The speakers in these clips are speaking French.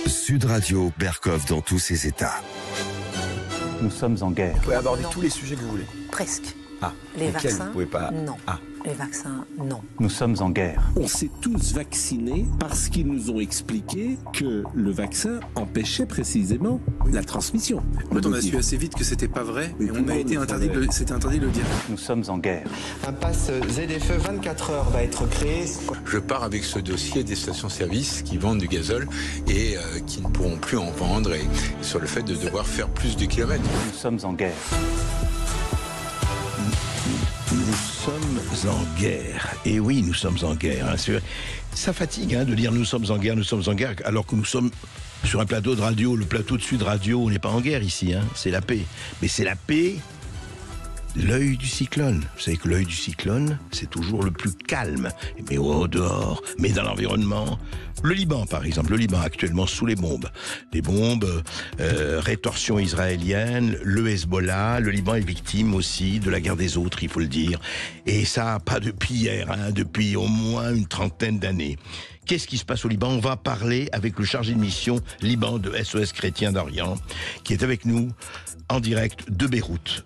Sud Radio, Berkov dans tous ses états. Nous sommes en guerre. Vous pouvez aborder tous les sujets que vous voulez. Presque. Ah, les vaccins, vous pouvez pas... non. Ah. Les vaccins, non. Nous sommes en guerre. On s'est tous vaccinés parce qu'ils nous ont expliqué que le vaccin empêchait précisément la transmission. En fait, on a su assez vite que c'était pas vrai et on a été interdit c'était interdit de le dire. Nous sommes en guerre. Un pass ZFE 24 heures va être créé. Je pars avec ce dossier des stations-service qui vendent du gazole et qui ne pourront plus en vendre et sur le fait de devoir faire plus de kilomètres. Nous sommes en guerre. Nous sommes en guerre. Et oui, nous sommes en guerre. Hein. Ça fatigue de dire nous sommes en guerre, alors que nous sommes sur un plateau de radio, le plateau de Sud Radio, on n'est pas en guerre ici, c'est la paix. Mais c'est la paix, l'œil du cyclone. Vous savez que l'œil du cyclone, c'est toujours le plus calme. Mais au dehors, mais dans l'environnement, le Liban par exemple, le Liban actuellement sous les bombes. Les bombes, rétorsion israélienne, le Hezbollah, le Liban est victime aussi de la guerre des autres, il faut le dire. Et ça, pas depuis hier, depuis au moins une trentaine d'années. Qu'est-ce qui se passe au Liban? On va parler avec le chargé de mission Liban de SOS Chrétien d'Orient, qui est avec nous en direct de Beyrouth.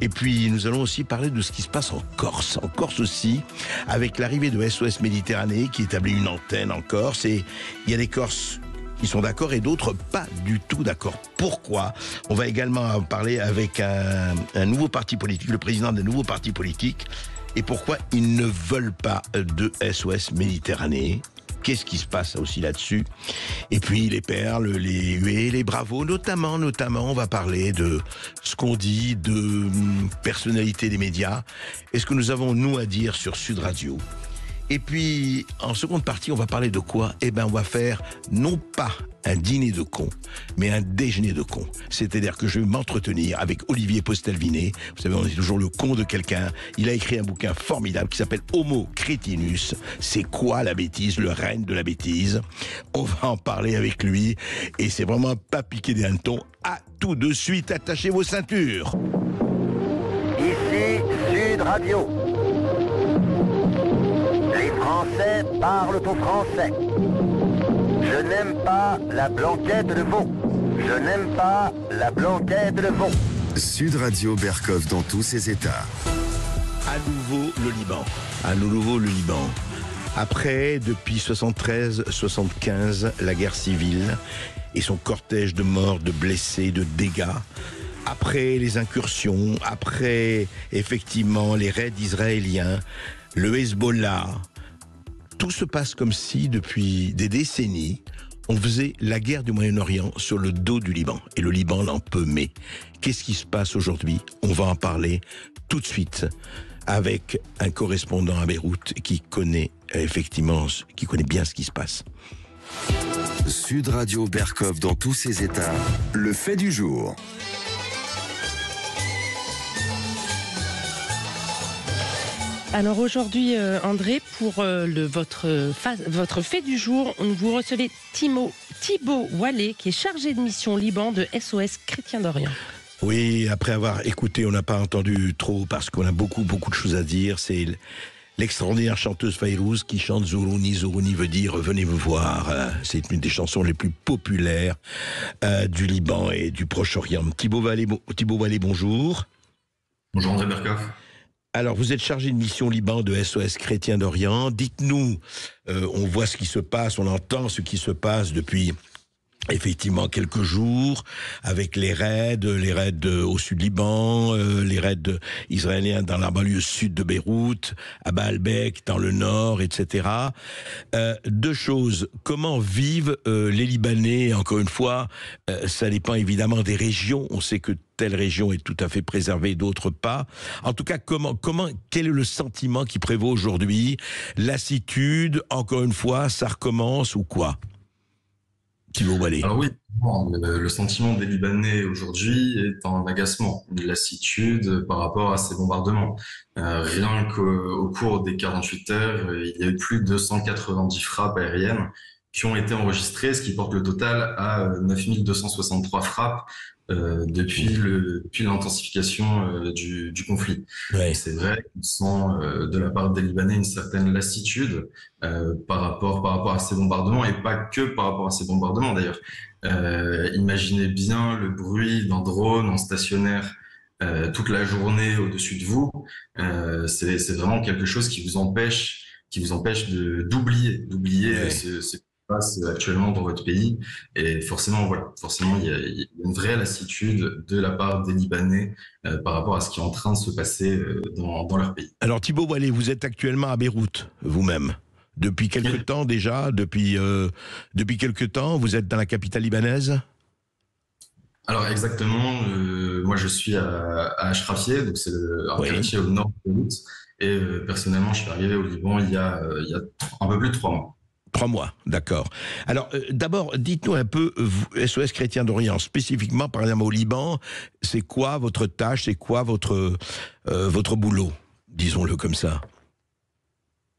Et puis, nous allons aussi parler de ce qui se passe en Corse aussi, avec l'arrivée de SOS Méditerranée, qui établit une antenne en Corse. Et il y a des Corses qui sont d'accord et d'autres pas du tout d'accord. Pourquoi? On va également en parler avec un nouveau parti politique, le président d'un nouveau parti politique, et pourquoi ils ne veulent pas de SOS Méditerranée. Qu'est-ce qui se passe aussi là-dessus? Et puis les perles, les huées, les bravos, notamment, on va parler de ce qu'on dit de personnalité des médias. Et ce que nous avons, nous, à dire sur Sud Radio. Et puis, en seconde partie, on va parler de quoi? On va faire, non pas un dîner de cons, mais un déjeuner de cons. C'est-à-dire que je vais m'entretenir avec Olivier Postelvinet. Vous savez, on est toujours le con de quelqu'un. Il a écrit un bouquin formidable qui s'appelle Homo Cretinus. C'est quoi la bêtise, le règne de la bêtise? On va en parler avec lui. Et c'est vraiment pas piqué des hannetons. À tout de suite, attachez vos ceintures. Ici Sud Radio. Les Français parlent au français. Je n'aime pas la blanquette de veau. Je n'aime pas la blanquette de veau. Sud Radio, Berkov dans tous ses états. À nouveau le Liban. Après, depuis 73-75, la guerre civile et son cortège de morts, de blessés, de dégâts. Après les incursions, après effectivement les raids israéliens, le Hezbollah, tout se passe comme si depuis des décennies, on faisait la guerre du Moyen-Orient sur le dos du Liban. Et le Liban l'en peut, mais qu'est-ce qui se passe aujourd'hui? On va en parler tout de suite avec un correspondant à Beyrouth qui connaît bien ce qui se passe. Sud Radio, Berkov dans tous ses états. Le fait du jour. Alors aujourd'hui, André, pour votre fait du jour, vous recevez Thibaut Wallet, qui est chargé de mission Liban de SOS Chrétien d'Orient. Oui, après avoir écouté, on n'a pas entendu trop parce qu'on a beaucoup de choses à dire. C'est l'extraordinaire chanteuse Fayrouz qui chante Zourouni. Zourouni veut dire venez me voir. C'est une des chansons les plus populaires du Liban et du Proche-Orient. Thibaut Wallet, bonjour. Bonjour André Berkov. Alors, vous êtes chargé de mission Liban de SOS Chrétien d'Orient. Dites-nous, on voit ce qui se passe, on entend ce qui se passe depuis effectivement quelques jours, avec les raids au sud Liban, les raids israéliens dans la banlieue sud de Beyrouth, à Baalbek, dans le nord, etc. Deux choses, comment vivent les Libanais? Encore une fois, ça dépend évidemment des régions, on sait que telle région est tout à fait préservée, d'autres pas. En tout cas, quel est le sentiment qui prévaut aujourd'hui? Lassitude, encore une fois, ça recommence ou quoi? Alors oui, le sentiment des Libanais aujourd'hui est en agacement, une lassitude par rapport à ces bombardements. Rien qu'au cours des 48 heures, il y a eu plus de 290 frappes aériennes qui ont été enregistrées, ce qui porte le total à 9263 frappes depuis l'intensification du conflit. Ouais. C'est vrai qu'on sent de la part des Libanais une certaine lassitude par rapport à ces bombardements, et pas que par rapport à ces bombardements d'ailleurs. Imaginez bien le bruit d'un drone en stationnaire toute la journée au-dessus de vous. C'est vraiment quelque chose qui vous empêche d'oublier Ouais. ce qui se passe actuellement dans votre pays. Et forcément, il y a une vraie lassitude de la part des Libanais par rapport à ce qui est en train de se passer dans leur pays. Alors Thibaut Wallet, vous êtes actuellement à Beyrouth, vous-même. Depuis quelque temps déjà, depuis quelque temps, vous êtes dans la capitale libanaise? Alors exactement, moi je suis à Ashrafie, donc c'est un quartier au nord de Beyrouth. Et personnellement, je suis arrivé au Liban il y a un peu plus de 3 mois. 3 mois, d'accord. Alors, d'abord, dites-nous un peu, SOS Chrétien d'Orient, spécifiquement, par exemple, au Liban, c'est quoi votre tâche, c'est quoi votre boulot, disons-le comme ça?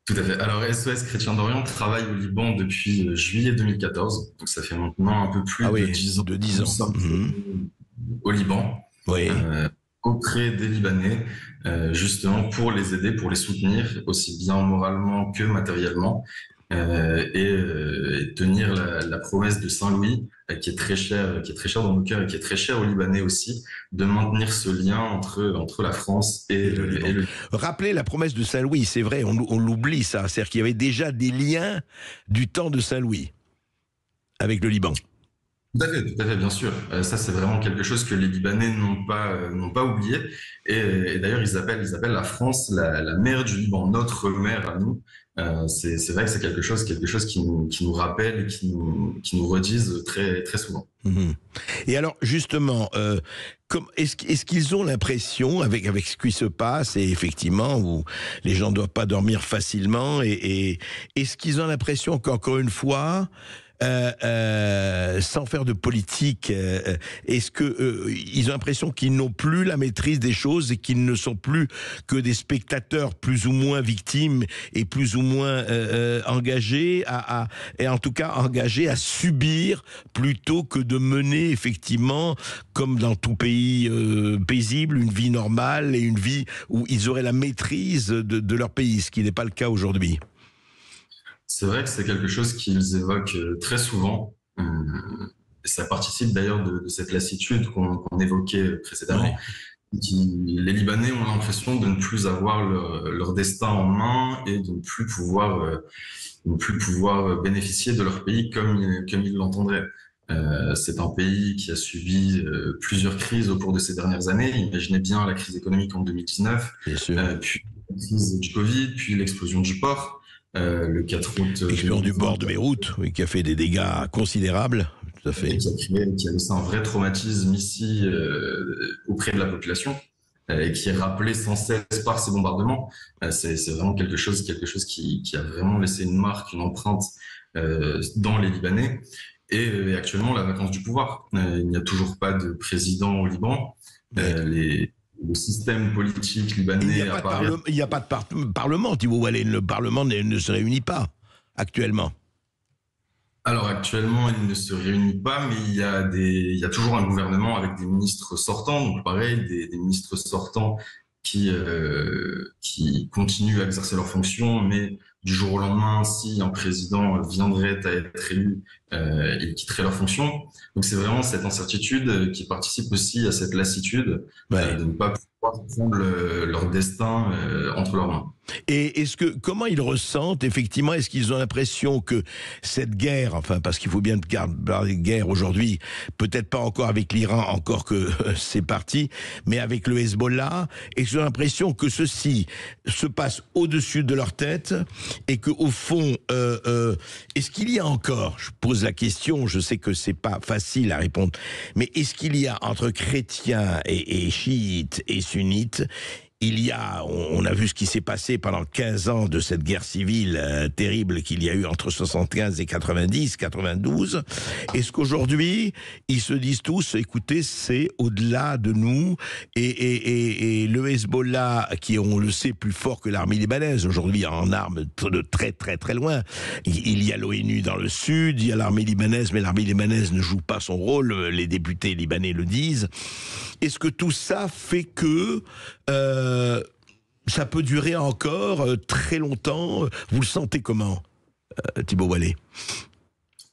Tout à fait. Alors, SOS Chrétien d'Orient travaille au Liban depuis juillet 2014, donc ça fait maintenant un peu plus de 10 ans. De 10 ans. Nous sommes au Liban. Oui. Auprès des Libanais, justement pour les aider, pour les soutenir, aussi bien moralement que matériellement, et tenir la promesse de Saint-Louis, qui est très chère dans nos cœurs et qui est très chère aux Libanais aussi, de maintenir ce lien entre la France et le Liban. Rappelez la promesse de Saint-Louis, c'est vrai, on l'oublie ça, c'est-à-dire qu'il y avait déjà des liens du temps de Saint-Louis avec le Liban. Tout à fait, bien sûr. Ça, c'est vraiment quelque chose que les Libanais n'ont pas oublié. Et d'ailleurs, ils appellent la France la mère du Liban, notre mère à nous. C'est vrai que c'est quelque chose qui nous rappelle et qui nous redisent très, très souvent. Et alors, justement, est-ce qu'ils ont l'impression, avec ce qui se passe, et effectivement, où les gens ne doivent pas dormir facilement, et est-ce qu'ils ont l'impression qu'encore une fois, sans faire de politique, est-ce que ils ont l'impression qu'ils n'ont plus la maîtrise des choses et qu'ils ne sont plus que des spectateurs plus ou moins victimes et plus ou moins engagés et en tout cas engagés à subir plutôt que de mener effectivement, comme dans tout pays paisible, une vie normale et une vie où ils auraient la maîtrise de leur pays, ce qui n'est pas le cas aujourd'hui? C'est vrai que c'est quelque chose qu'ils évoquent très souvent. Ça participe d'ailleurs de cette lassitude qu'on évoquait précédemment. Les Libanais ont l'impression de ne plus avoir leur destin en main et de ne plus pouvoir bénéficier de leur pays comme ils l'entendraient. C'est un pays qui a subi plusieurs crises au cours de ces dernières années. Imaginez bien la crise économique en 2019, puis la crise du Covid, puis l'explosion du port. Le 4 août. L'explosion du port de Beyrouth, oui, qui a fait des dégâts considérables, tout à fait. Qui a laissé un vrai traumatisme ici auprès de la population, et qui est rappelé sans cesse par ces bombardements. C'est vraiment quelque chose qui a vraiment laissé une marque, une empreinte dans les Libanais. Et actuellement, la vacance du pouvoir. Il n'y a toujours pas de président au Liban. Le système politique libanais il n'y a pas de parlement, Thibaut Wallet. Le parlement ne se réunit pas actuellement. Alors actuellement, il ne se réunit pas, mais il y a toujours un gouvernement avec des ministres sortants. Donc pareil, des ministres sortants qui continuent à exercer leurs fonctions, mais du jour au lendemain, si un président viendrait à être élu, ils quitteraient leurs fonctions. Donc c'est vraiment cette incertitude qui participe aussi à cette lassitude de ne pas pouvoir prendre leur destin entre leurs mains. Et comment ils ressentent, effectivement, est-ce qu'ils ont l'impression que cette guerre, enfin, parce qu'il faut bien parler de guerre aujourd'hui, peut-être pas encore avec l'Iran, encore que c'est parti, mais avec le Hezbollah, est-ce qu'ils ont l'impression que ceci se passe au-dessus de leur tête et qu'au fond, est-ce qu'il y a encore, je pose la question, je sais que c'est pas facile à répondre, mais est-ce qu'il y a entre chrétiens et chiites et sunnites, on a vu ce qui s'est passé pendant 15 ans de cette guerre civile terrible qu'il y a eu entre 75 et 90, 92. Est-ce qu'aujourd'hui, ils se disent tous, écoutez, c'est au-delà de nous, et le Hezbollah, qui est, on le sait, plus fort que l'armée libanaise, aujourd'hui en armes de très très très loin. Il y a l'ONU dans le sud, il y a l'armée libanaise, mais l'armée libanaise ne joue pas son rôle, les députés libanais le disent. Est-ce que tout ça fait que ça peut durer encore très longtemps? Vous le sentez comment, Thibaut Wallet?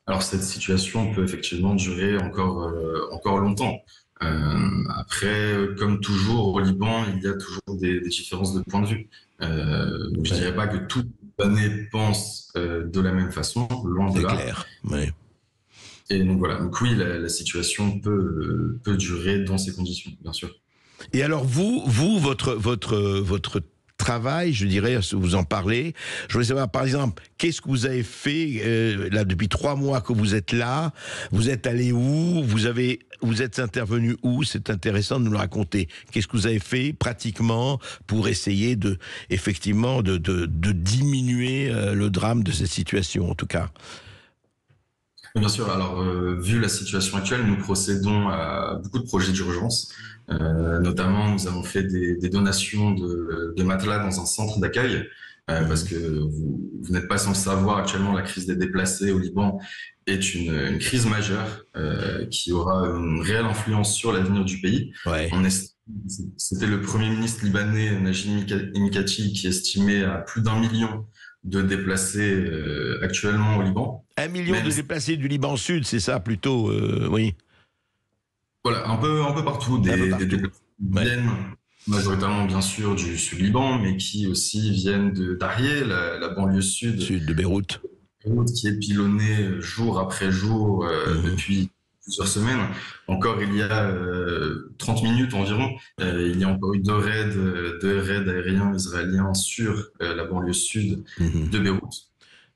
Alors cette situation peut effectivement durer encore longtemps. Après, comme toujours au Liban, il y a toujours des différences de point de vue. Donc je dirais pas que tout Libanais pense de la même façon, loin de là. C'est clair, ouais. Et donc voilà, donc oui, la situation peut durer dans ces conditions, bien sûr. Et alors vous, votre travail, je dirais, vous en parlez. Je voulais savoir, par exemple, qu'est-ce que vous avez fait là depuis 3 mois que vous êtes là? Vous êtes allé où? Vous êtes intervenu où? C'est intéressant de nous le raconter. Qu'est-ce que vous avez fait pratiquement pour essayer effectivement de diminuer le drame de cette situation, en tout cas? Bien sûr. Alors, vu la situation actuelle, nous procédons à beaucoup de projets d'urgence. Notamment, nous avons fait des donations de matelas dans un centre d'accueil, parce que vous n'êtes pas sans le savoir, actuellement, la crise des déplacés au Liban est une crise majeure qui aura une réelle influence sur l'avenir du pays. Ouais. C'était le Premier ministre libanais, Najib Mikati, qui estimait à plus d'1 million de déplacés actuellement au Liban. 1 million de déplacés du Liban Sud, c'est ça plutôt, oui. Voilà, un peu partout, des déplacés qui viennent majoritairement bien sûr du Sud-Liban, mais qui aussi viennent d'Arié, la banlieue sud de Beyrouth, qui est pilonnée jour après jour depuis plusieurs semaines. Encore il y a 30 minutes environ, il y a encore eu deux raids aériens israéliens sur la banlieue sud de Beyrouth.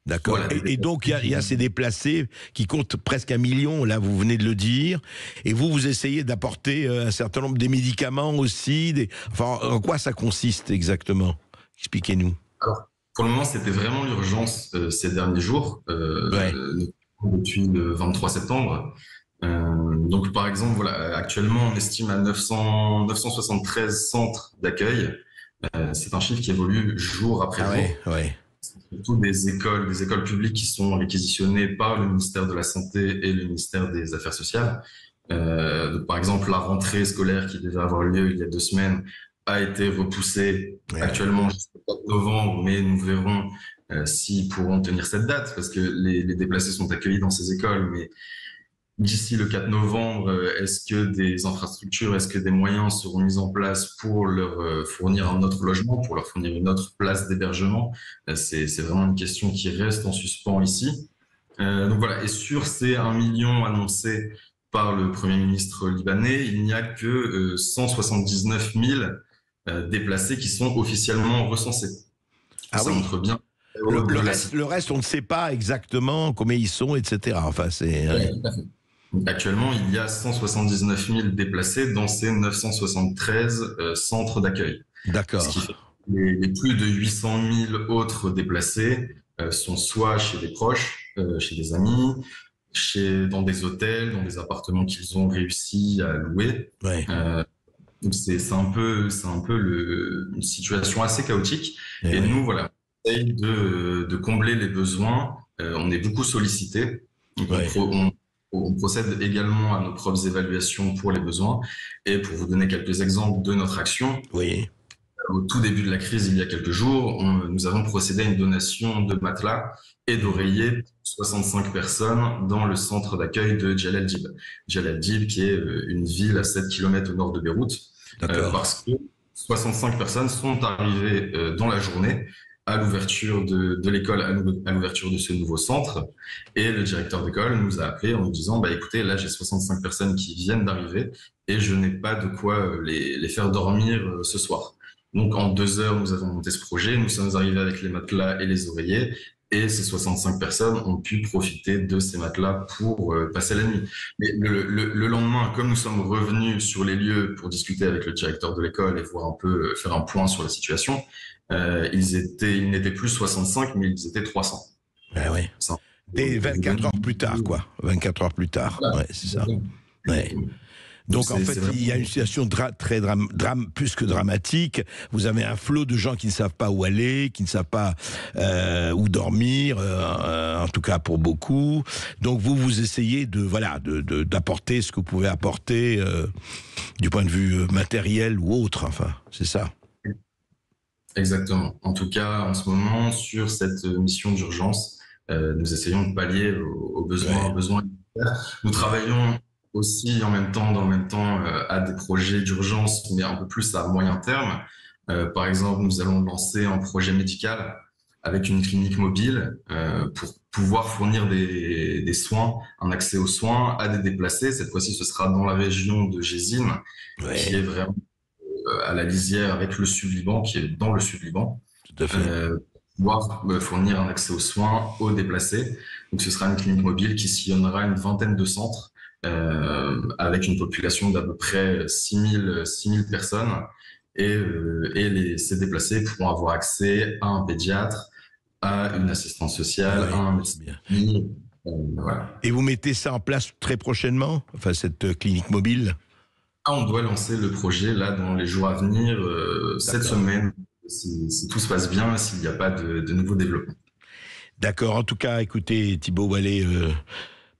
D'accord. Voilà, et donc, il y a ces déplacés qui comptent presque 1 million, là, vous venez de le dire. Et vous essayez d'apporter un certain nombre de médicaments aussi. Enfin, en quoi ça consiste exactement? Expliquez-nous. Alors, pour le moment, c'était vraiment l'urgence ces derniers jours, depuis le 23 septembre. Donc, par exemple, voilà, actuellement, on estime à 973 centres d'accueil. C'est un chiffre qui évolue jour après jour. Ouais. Surtout des écoles publiques qui sont réquisitionnées par le ministère de la Santé et le ministère des Affaires sociales. Donc, par exemple, la rentrée scolaire qui devait avoir lieu il y a 2 semaines a été repoussée actuellement jusqu'au 4 novembre, mais nous verrons s'ils pourront tenir cette date, parce que les déplacés sont accueillis dans ces écoles, mais d'ici le 4 novembre, est-ce que des infrastructures, est-ce que des moyens seront mis en place pour leur fournir un autre logement, pour leur fournir une autre place d'hébergement? C'est vraiment une question qui reste en suspens ici. Donc voilà, et sur ces 1 million annoncés par le Premier ministre libanais, il n'y a que 179 000 déplacés qui sont officiellement recensés. Ça montre bien. Le reste, on ne sait pas exactement combien ils sont, etc. Enfin, c'est... Actuellement, il y a 179 000 déplacés dans ces 973 centres d'accueil. D'accord. Ce qui fait que les plus de 800 000 autres déplacés sont soit chez des proches, chez des amis, dans des hôtels, dans des appartements qu'ils ont réussi à louer. Ouais. Donc c'est un peu une situation assez chaotique. Et nous, voilà, on essaye de combler les besoins. On est beaucoup sollicités. On procède également à nos propres évaluations pour les besoins. Et pour vous donner quelques exemples de notre action, au tout début de la crise, il y a quelques jours, nous avons procédé à une donation de matelas et d'oreillers pour 65 personnes dans le centre d'accueil de Djel el-Dib. Djel el-Dib, qui est une ville à 7 km au nord de Beyrouth, parce que 65 personnes sont arrivées dans la journée à l'ouverture de l'école, à l'ouverture de ce nouveau centre. Et le directeur d'école nous a appelé en nous disant, écoutez, là j'ai 65 personnes qui viennent d'arriver et je n'ai pas de quoi les faire dormir ce soir. Donc en 2 heures, nous avons monté ce projet, nous sommes arrivés avec les matelas et les oreillers et ces 65 personnes ont pu profiter de ces matelas pour passer la nuit. Mais le lendemain, comme nous sommes revenus sur les lieux pour discuter avec le directeur de l'école et voir un peu, faire un point sur la situation, ils n'étaient plus 65, mais ils étaient 300. Ah ouais. Dès 24 heures plus tard, quoi. 24 heures plus tard, ouais, c'est ça. Ouais. Donc en fait, il y a une situation très plus que dramatique. Vous avez un flot de gens qui ne savent pas où aller, qui ne savent pas où dormir, en tout cas pour beaucoup. Donc vous essayez d'apporter ce que vous pouvez apporter du point de vue matériel ou autre. Enfin, c'est ça. Exactement. En tout cas, en ce moment, sur cette mission d'urgence, nous essayons de pallier aux besoins. Nous travaillons aussi dans le même temps à des projets d'urgence, mais un peu plus à moyen terme. Par exemple, nous allons lancer un projet médical avec une clinique mobile pour pouvoir fournir des soins, un accès aux soins à des déplacés. Cette fois-ci, ce sera dans la région de Jésine, qui est vraiment à la lisière avec le Sud-Liban, qui est dans le Sud-Liban. Tout à fait. Pouvoir fournir un accès aux soins aux déplacés. Donc, ce sera une clinique mobile qui sillonnera une vingtaine de centres avec une population d'à peu près 6000 personnes. Et ces déplacés pourront avoir accès à un pédiatre, à une assistante sociale, à un médecin. Voilà. Et vous mettez ça en place très prochainement, enfin cette clinique mobile? On doit lancer le projet là dans les jours à venir, cette semaine, si tout se passe bien, s'il n'y a pas de nouveaux développements. D'accord. En tout cas, écoutez, Thibaut Wallet,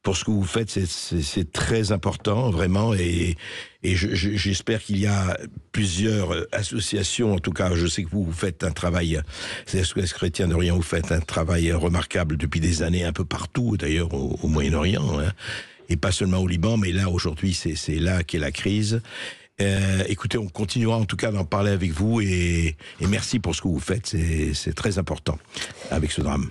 pour ce que vous faites, c'est très important, vraiment, et j'espère qu'il y a plusieurs associations, en tout cas, je sais que vous faites un travail, c'est SOS Chrétien d'Orient, vous faites un travail remarquable depuis des années, un peu partout, d'ailleurs, au Moyen-Orient, hein, et pas seulement au Liban, mais là, aujourd'hui, c'est là qu'est la crise. Écoutez, on continuera en tout cas d'en parler avec vous, et merci pour ce que vous faites, c'est très important, avec ce drame.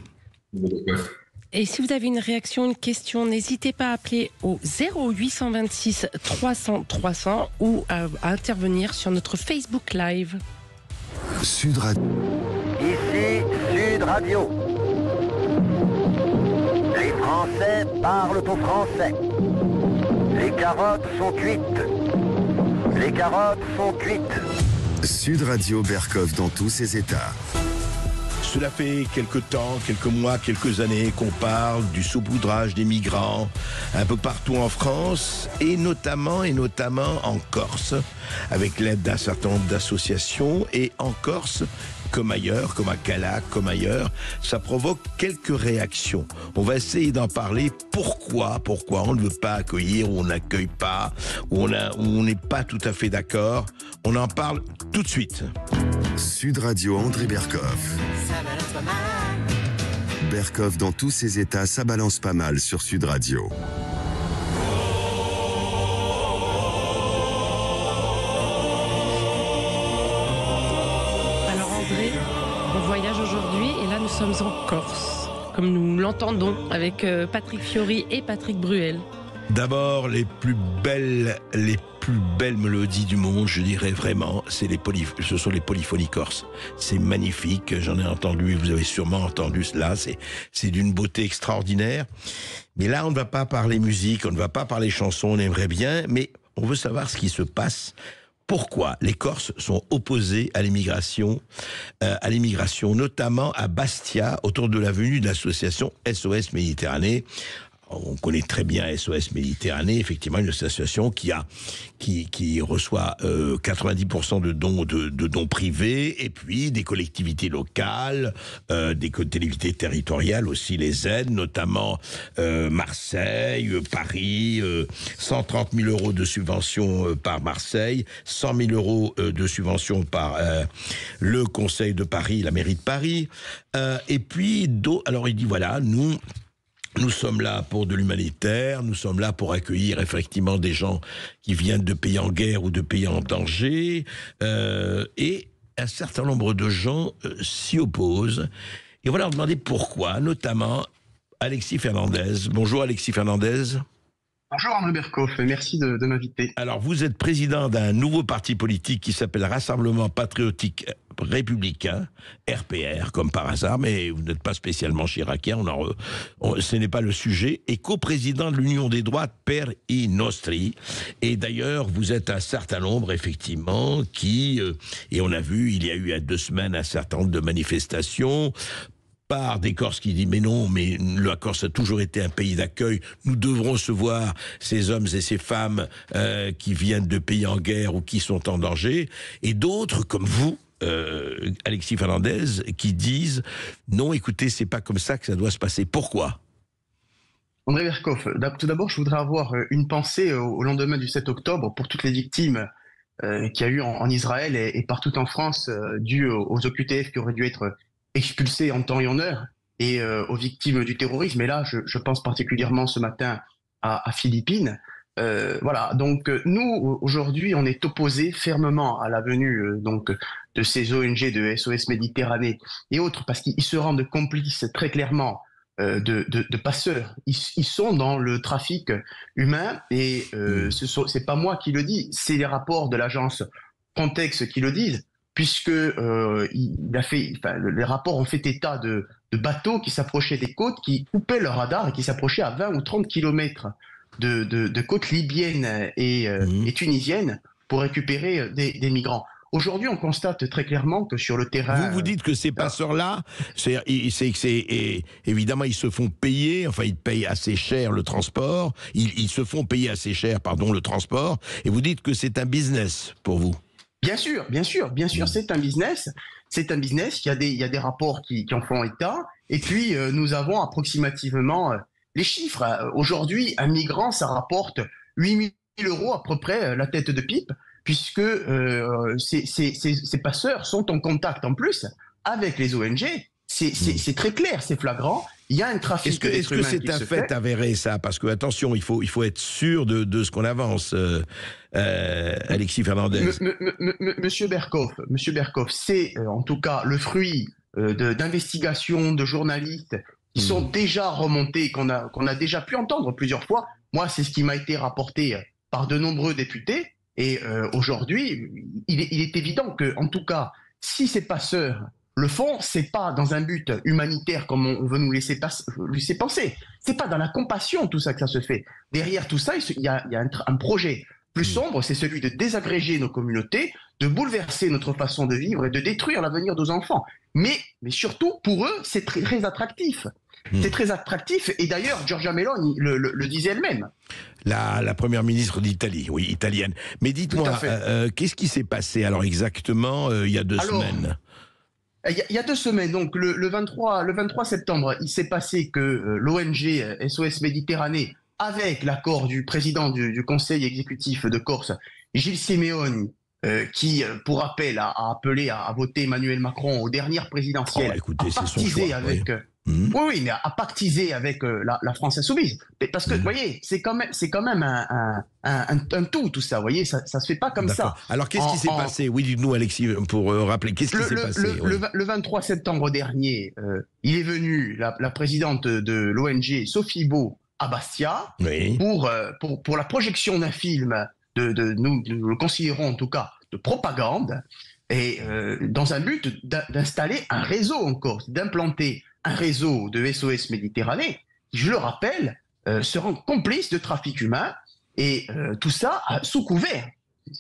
Et si vous avez une réaction, une question, n'hésitez pas à appeler au 0826 300 300 ou à intervenir sur notre Facebook Live. Sud Radio. Ici Sud Radio. Les Français parlent au français. Les carottes sont cuites. Les carottes sont cuites. Sud Radio Berkov dans tous ses états. Cela fait quelques temps, quelques mois, quelques années qu'on parle du saupoudrage des migrants un peu partout en France et notamment en Corse, avec l'aide d'un certain nombre d'associations. Et en Corse, comme ailleurs, comme à Calac, comme ailleurs, ça provoque quelques réactions. On va essayer d'en parler. Pourquoi on ne veut pas accueillir, ou on n'accueille pas, ou on n'est pas tout à fait d'accord. On en parle tout de suite. Sud Radio André Berkov. Berkov dans tous ses états, ça balance pas mal sur Sud Radio. Alors André, on voyage aujourd'hui et là nous sommes en Corse, comme nous l'entendons avec Patrick Fiori et Patrick Bruel. D'abord, les plus belles mélodies du monde, je dirais vraiment, ce sont les polyphonies corses. C'est magnifique, j'en ai entendu, et vous avez sûrement entendu cela, c'est d'une beauté extraordinaire. Mais là, on ne va pas parler musique, on ne va pas parler chansons, on aimerait bien, mais on veut savoir ce qui se passe. Pourquoi les Corses sont opposés à l'immigration, notamment à Bastia, autour de l'avenue de l'association SOS Méditerranée. On connaît très bien SOS Méditerranée, effectivement une association qui reçoit 90% de dons privés, et puis des collectivités locales, des collectivités territoriales aussi les aident, notamment Marseille, Paris, 130 000 € de subventions par Marseille, 100 000 € de subventions par le Conseil de Paris, la mairie de Paris, et puis alors il dit voilà, nous sommes là pour de l'humanitaire, nous sommes là pour accueillir effectivement des gens qui viennent de pays en guerre ou de pays en danger, et un certain nombre de gens s'y opposent. Et voilà, on demandait pourquoi, notamment Alexis Fernandez. Bonjour Alexis Fernandez. Bonjour André Berkov, merci de m'inviter. Alors vous êtes président d'un nouveau parti politique qui s'appelle Rassemblement Patriotique républicain, RPR, comme par hasard, mais vous n'êtes pas spécialement chiracien, ce n'est pas le sujet, et coprésident de l'Union des droites Per i Nostri. Et d'ailleurs, vous êtes un certain nombre, effectivement, et on a vu, il y a eu il y a 2 semaines un certain nombre de manifestations, par des Corses qui disent mais non, mais la Corse a toujours été un pays d'accueil, nous devrons recevoir ces hommes et ces femmes qui viennent de pays en guerre ou qui sont en danger, et d'autres comme vous, Alexis Fernandez, qui disent non, écoutez, c'est pas comme ça que ça doit se passer. Pourquoi? André Berkoff, tout d'abord, je voudrais avoir une pensée au lendemain du 7 octobre pour toutes les victimes qu'il y a eu en Israël et partout en France dues aux OQTF qui auraient dû être expulsés en temps et en heure, et aux victimes du terrorisme. Et là, je pense particulièrement ce matin à Philippines. Voilà, donc nous, aujourd'hui, on est opposés fermement à la venue donc de ces ONG de SOS Méditerranée et autres, parce qu'ils se rendent complices très clairement de passeurs. Ils sont dans le trafic humain, et c'est pas moi qui le dis, c'est les rapports de l'agence Frontex qui le disent, puisque les rapports ont fait état de bateaux qui s'approchaient des côtes, qui coupaient leur radar et qui s'approchaient à 20 ou 30 kilomètres de côtes libyennes et tunisiennes pour récupérer des migrants. Aujourd'hui, on constate très clairement que sur le terrain... Vous dites que ces passeurs-là, évidemment, ils se font payer, enfin, ils payent assez cher le transport, ils se font payer assez cher, le transport, et vous dites que c'est un business pour vous. Bien sûr, c'est un business. C'est un business. Il y a des rapports qui en font état. Et puis, nous avons approximativement les chiffres. Aujourd'hui, un migrant, ça rapporte 8 000 € à peu près la tête de pipe, puisque ces passeurs sont en contact en plus avec les ONG. C'est très clair, c'est flagrant. Il y a un trafic. Est-ce que c'est un fait avéré, ça? Parce que, attention, il faut être sûr de ce qu'on avance, Alexis Fernandez. Monsieur Berkoff, c'est en tout cas le fruit d'investigations de journalistes qui sont déjà remontés, qu'on a déjà pu entendre plusieurs fois. Moi, c'est ce qui m'a été rapporté par de nombreux députés. Et aujourd'hui, il est évident que, en tout cas, si ces passeurs le font, c'est pas dans un but humanitaire comme on veut nous laisser penser. C'est pas dans la compassion tout ça que ça se fait. Derrière tout ça, il y a un projet plus sombre, c'est celui de désagréger nos communautés, de bouleverser notre façon de vivre et de détruire l'avenir de nos enfants. Mais surtout, pour eux, c'est très, très attractif. C'est très attractif, et d'ailleurs, Giorgia Meloni le disait elle-même. La première ministre d'Italie, oui, italienne. Mais dites-moi, qu'est-ce qui s'est passé alors exactement il y a 2 semaines? Il y a 2 semaines, donc le 23 septembre, il s'est passé que l'ONG SOS Méditerranée, avec l'accord du président du conseil exécutif de Corse, Gilles Simeoni, qui, pour rappel, a appelé à voter Emmanuel Macron aux dernières présidentielles, a pactisé avec... Oui, mais a pactisé avec la France insoumise. Parce que, vous voyez, c'est quand même un tout ça, vous voyez, ça se fait pas comme ça. Alors, qu'est-ce qui s'est passé? Oui, dites-nous, Alexis, pour rappeler, qu'est-ce qui s'est passé? Le 23 septembre dernier, il est venu, la présidente de l'ONG, Sophie Beau, à Bastia, pour la projection d'un film, nous le considérons en tout cas, de propagande, et dans un but d'installer un réseau en Corse, d'implanter un réseau de SOS Méditerranée, qui, je le rappelle, se rend complice de trafic humain, et tout ça sous couvert,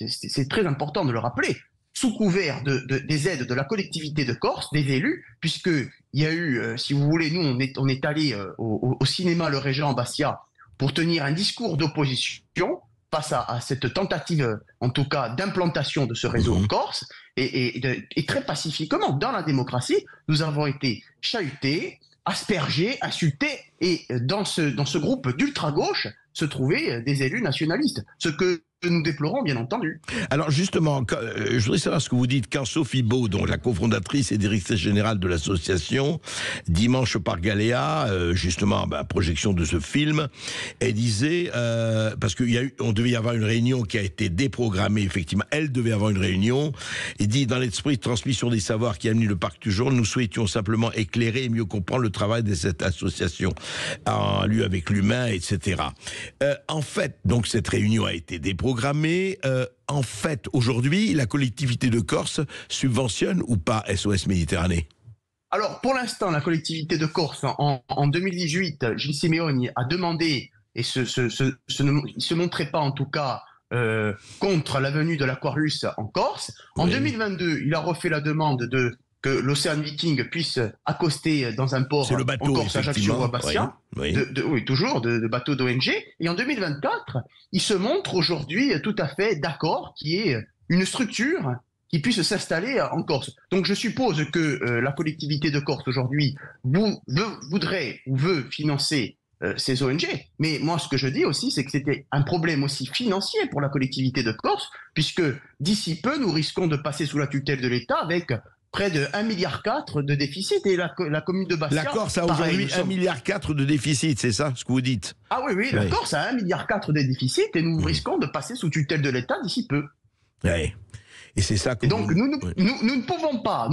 c'est très important de le rappeler, sous couvert des aides de la collectivité de Corse, des élus, puisqu'il y a eu, si vous voulez, nous on est allé au cinéma Le Régent à Bastia pour tenir un discours d'opposition face à cette tentative, en tout cas, d'implantation de ce réseau en Corse, et très pacifiquement, dans la démocratie, nous avons été chahutés, aspergés, insultés, et dans ce groupe d'ultra-gauche se trouvaient des élus nationalistes, ce que nous déplorons, bien entendu. Alors justement, je voudrais savoir ce que vous dites quand Sophie Beau, donc la cofondatrice et directrice générale de l'association, dimanche par Galéa, justement, projection de ce film, elle disait, parce qu'on devait y avoir une réunion qui a été déprogrammée, effectivement, elle devait avoir une réunion, et dit, dans l'esprit de transmission des savoirs qui a amené le Parc du Jour, nous souhaitions simplement éclairer et mieux comprendre le travail de cette association, en lieu avec l'humain, etc. En fait, donc cette réunion a été déprogrammée. En fait, aujourd'hui, la collectivité de Corse subventionne ou pas SOS Méditerranée? Alors, pour l'instant, la collectivité de Corse, en 2018, Gilles Simeoni a demandé, et il ne se montrait pas en tout cas contre la venue de l'Aquarius en Corse. En 2022, il a refait la demande que l'Océan Viking puisse accoster dans un port le bateau, en Corse, Ajaccio ou à Bastia. Oui. Oui, toujours, de bateaux d'ONG. Et en 2024, il se montre aujourd'hui tout à fait d'accord qu'il y ait une structure qui puisse s'installer en Corse. Donc je suppose que la collectivité de Corse aujourd'hui voudrait ou veut financer ces ONG. Mais moi, ce que je dis aussi, c'est que c'était un problème aussi financier pour la collectivité de Corse, puisque d'ici peu, nous risquons de passer sous la tutelle de l'État avec près de 1,4 milliard de déficit, et la commune de Bastia... La Corse a aujourd'hui 1,4 milliard de déficit, c'est ça ce que vous dites? Ah oui, la Corse a 1,4 milliard de déficit, et nous risquons de passer sous tutelle de l'État d'ici peu. Oui. Et c'est ça que donc nous ne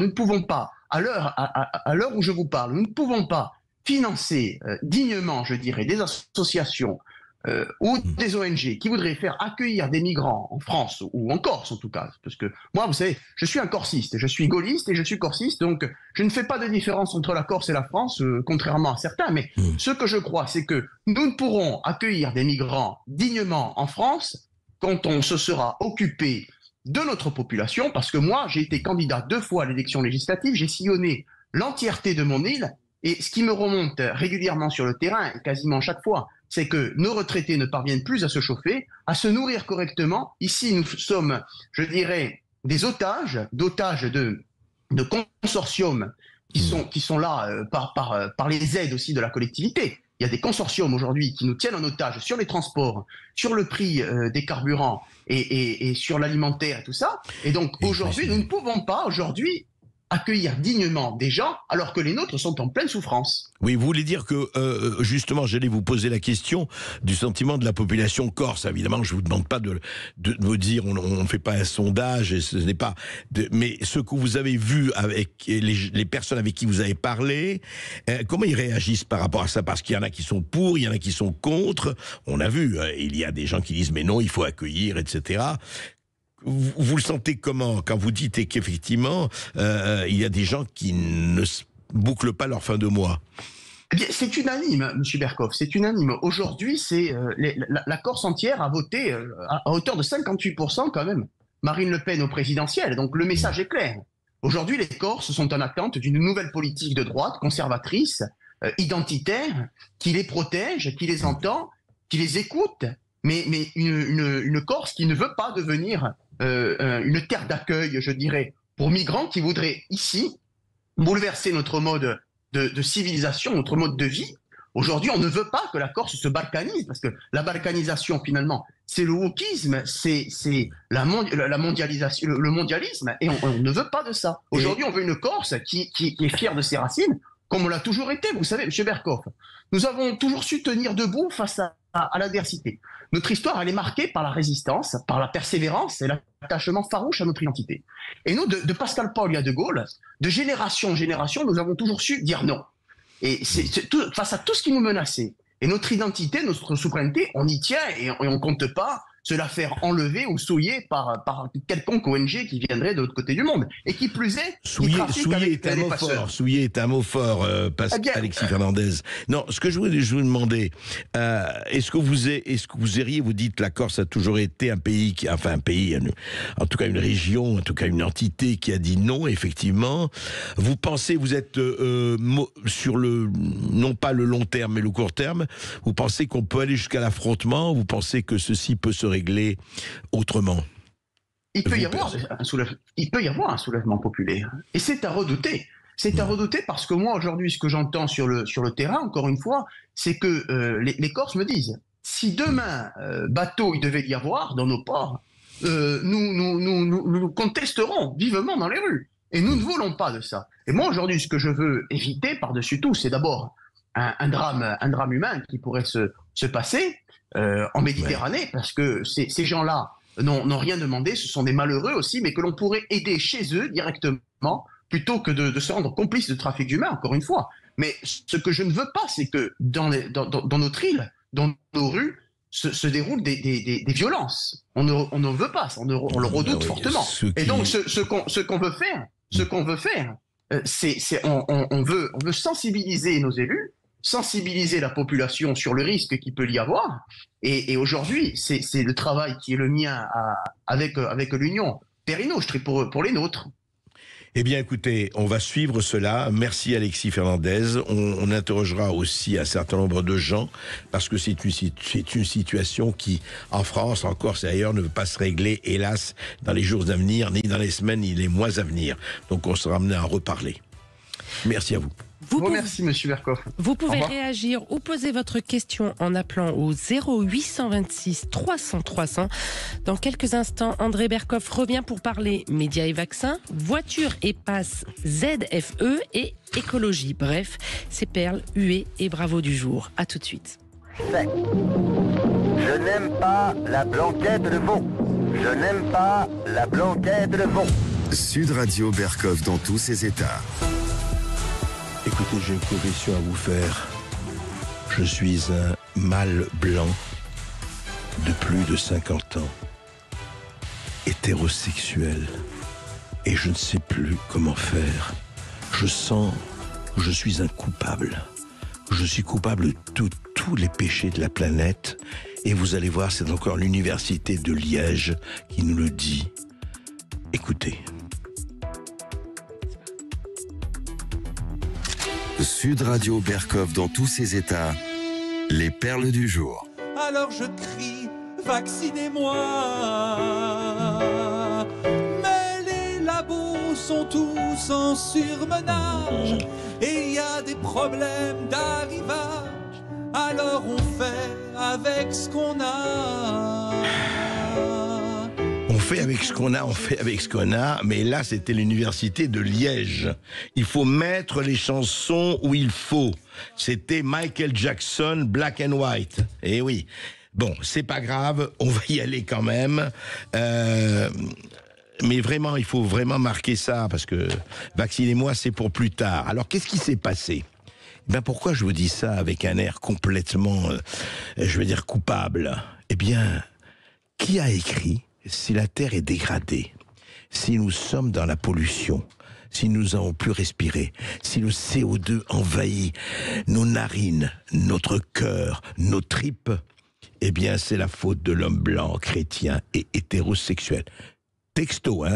pouvons pas, à l'heure où je vous parle, nous ne pouvons pas financer dignement, je dirais, des associations ou des ONG qui voudraient faire accueillir des migrants en France, ou en Corse en tout cas. Parce que moi, vous savez, je suis un corsiste, je suis gaulliste et je suis corsiste, donc je ne fais pas de différence entre la Corse et la France, contrairement à certains. Mais ce que je crois, c'est que nous ne pourrons accueillir des migrants dignement en France quand on se sera occupé de notre population, parce que moi, j'ai été candidat 2 fois à l'élection législative, j'ai sillonné l'entièreté de mon île, et ce qui me remonte régulièrement sur le terrain, quasiment chaque fois, c'est que nos retraités ne parviennent plus à se chauffer, à se nourrir correctement. Ici, nous sommes, je dirais, des otages de consortiums qui sont là par les aides aussi de la collectivité. Il y a des consortiums aujourd'hui qui nous tiennent en otage sur les transports, sur le prix des carburants et sur l'alimentaire et tout ça. Et donc aujourd'hui, nous ne pouvons pas aujourd'hui accueillir dignement des gens alors que les nôtres sont en pleine souffrance. Oui, vous voulez dire que, justement, j'allais vous poser la question du sentiment de la population corse. Évidemment, je ne vous demande pas de me dire, on ne fait pas un sondage, et ce n'est pas... mais ce que vous avez vu avec les personnes avec qui vous avez parlé, comment ils réagissent par rapport à ça? Parce qu'il y en a qui sont pour, il y en a qui sont contre. On a vu, il y a des gens qui disent, mais non, il faut accueillir, etc. Vous le sentez comment quand vous dites qu'effectivement, il y a des gens qui ne bouclent pas leur fin de mois? Eh bien, c'est unanime, M. Berkoff, c'est unanime. Aujourd'hui, la Corse entière a voté à hauteur de 58% quand même Marine Le Pen au présidentiel. Donc le message est clair. Aujourd'hui, les Corses sont en attente d'une nouvelle politique de droite, conservatrice, identitaire, qui les protège, qui les entend, qui les écoute, mais une Corse qui ne veut pas devenir une terre d'accueil, je dirais, pour migrants qui voudraient ici bouleverser notre mode de civilisation, notre mode de vie. Aujourd'hui, on ne veut pas que la Corse se balkanise, parce que la balkanisation, finalement, c'est le wokisme, c'est la mondialisation, le mondialisme, et on ne veut pas de ça. Aujourd'hui, on veut une Corse qui est fière de ses racines, comme on l'a toujours été. Vous savez, M. Berkoff, nous avons toujours su tenir debout face à l'adversité. Notre histoire, elle est marquée par la résistance, par la persévérance et l'attachement farouche à notre identité. Et nous, de Pascal Paul à De Gaulle, de génération en génération, nous avons toujours su dire non. Et face à tout ce qui nous menaçait. Et notre identité, notre souveraineté, on y tient et on ne compte pas se la faire enlever ou souiller par quelconque ONG qui viendrait de l'autre côté du monde. Et qui plus est, souiller est un mot fort, Alexis Fernandez. Non, ce que je voulais vous demander, est-ce que vous iriez, vous dites, la Corse a toujours été un pays, en tout cas une région, en tout cas une entité qui a dit non, effectivement. Vous pensez, vous êtes sur non pas le long terme, mais le court terme, vous pensez qu'on peut aller jusqu'à l'affrontement? Vous pensez que ceci peut se régler autrement? Il peut y avoir un soulèvement populaire. Et c'est à redouter. C'est à redouter parce que moi, aujourd'hui, ce que j'entends sur le terrain, encore une fois, c'est que les Corses me disent, si demain, bateau il devait y avoir dans nos ports, nous contesterons vivement dans les rues. Et nous ne voulons pas de ça. Et moi, aujourd'hui, ce que je veux éviter par-dessus tout, c'est d'abord un drame humain qui pourrait se passer en Méditerranée, parce que ces gens-là n'ont rien demandé, ce sont des malheureux aussi, mais que l'on pourrait aider chez eux directement, plutôt que de se rendre complice de trafic d'humains, encore une fois. Mais ce que je ne veux pas, c'est que dans notre île, dans nos rues, se déroulent des violences. On ne veut pas, on le redoute fortement. Et donc, ce qu'on veut faire, on veut sensibiliser nos élus, sensibiliser la population sur le risque qu'il peut y avoir. Et aujourd'hui, c'est le travail qui est le mien avec l'Union Périnostre et pour les nôtres. Eh bien, écoutez, on va suivre cela. Merci Alexis Fernandez. On interrogera aussi un certain nombre de gens parce que c'est une situation qui, en France, en Corse et ailleurs, ne veut pas se régler, hélas, dans les jours à venir, ni dans les semaines, ni les mois à venir. Donc, on sera amené à en reparler. Merci à vous. Merci, Monsieur Berkoff. Vous pouvez réagir ou poser votre question en appelant au 0826 300 300. Dans quelques instants, André Berkoff revient pour parler médias et vaccins, voitures et passes ZFE et écologie. Bref, c'est perles, huées et bravo du jour. À tout de suite. Je n'aime pas la blanquette de veau. Je n'aime pas la blanquette de veau. Sud Radio Berkoff dans tous ses états. Écoutez, j'ai une confession à vous faire. Je suis un mâle blanc de plus de 50 ans, hétérosexuel, et je ne sais plus comment faire. Je sens que je suis un coupable. Je suis coupable de tous les péchés de la planète, et vous allez voir, c'est encore l'université de Liège qui nous le dit. Écoutez. Sud Radio Berkoff dans tous ses états, les perles du jour. Alors je crie, vaccinez-moi. Mais les labos sont tous en surmenage et il y a des problèmes d'arrivage. Alors on fait avec ce qu'on a. On fait avec ce qu'on a, mais là c'était l'université de Liège. Il faut mettre les chansons où il faut. C'était Michael Jackson, Black and White. Eh oui. Bon, c'est pas grave, on va y aller quand même. Mais vraiment, il faut vraiment marquer ça, parce que vaccinez-moi, c'est pour plus tard. Alors, qu'est-ce qui s'est passé ? Ben, pourquoi je vous dis ça avec un air complètement, je veux dire, coupable ? Eh bien, qui a écrit ? Si la Terre est dégradée, si nous sommes dans la pollution, si nous n'avons plus respiré, si le CO2 envahit nos narines, notre cœur, nos tripes, eh bien c'est la faute de l'homme blanc, chrétien et hétérosexuel. Texto,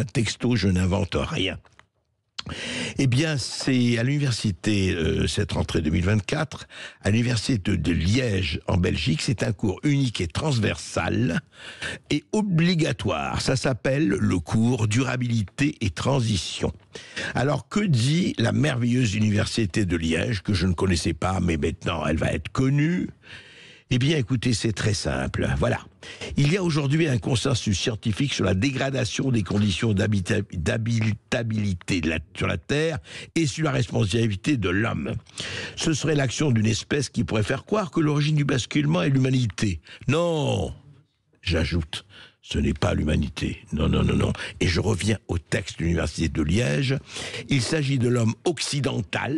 je n'invente rien. Eh bien, c'est à l'université, cette rentrée 2024, à l'université de Liège, en Belgique, c'est un cours unique et transversal et obligatoire. Ça s'appelle le cours Durabilité et Transition. Alors, que dit la merveilleuse université de Liège, que je ne connaissais pas, mais maintenant elle va être connue ? Eh bien, écoutez, c'est très simple. Voilà. Il y a aujourd'hui un consensus scientifique sur la dégradation des conditions d'habitabilité sur la Terre et sur la responsabilité de l'homme. Ce serait l'action d'une espèce qui pourrait faire croire que l'origine du basculement est l'humanité. Non, j'ajoute, ce n'est pas l'humanité. Non. Et je reviens au texte de l'université de Liège. Il s'agit de l'homme occidental,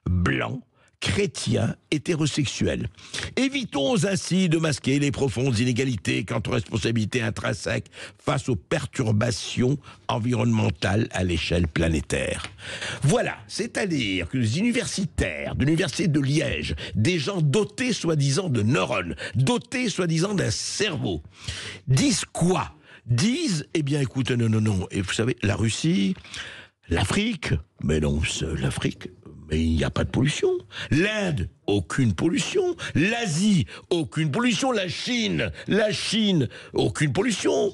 blanc, chrétien, hétérosexuel. Évitons ainsi de masquer les profondes inégalités quant aux responsabilités intrinsèques face aux perturbations environnementales à l'échelle planétaire. Voilà, c'est-à-dire que les universitaires de l'université de Liège, des gens dotés soi-disant de neurones, dotés soi-disant d'un cerveau, disent quoi ? Disent, eh bien écoutez, non, et vous savez, la Russie, l'Afrique, mais non, l'Afrique... Mais il n'y a pas de pollution. L'Inde, aucune pollution. L'Asie, aucune pollution. La Chine, aucune pollution.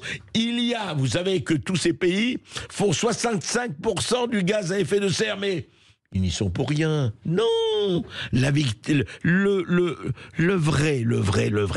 Vous savez que tous ces pays font 65% du gaz à effet de serre, mais ils n'y sont pour rien. Non, le vrai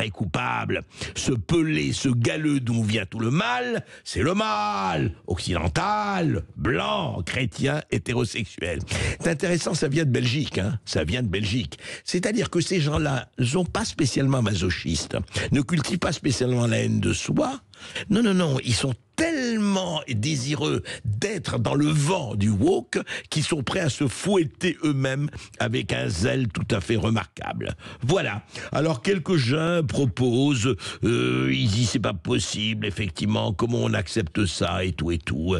coupable, ce pelé, ce galeux d'où vient tout le mal, c'est le mal occidental, blanc, chrétien, hétérosexuel. C'est intéressant, ça vient de Belgique, ça vient de Belgique. C'est-à-dire que ces gens-là ne sont pas spécialement masochistes, ne cultivent pas spécialement la haine de soi. Non, ils sont tellement et désireux d'être dans le vent du woke qui sont prêts à se fouetter eux-mêmes avec un zèle tout à fait remarquable. Voilà. Alors quelques-uns proposent, ils disent c'est pas possible, effectivement, comment on accepte ça et tout et tout.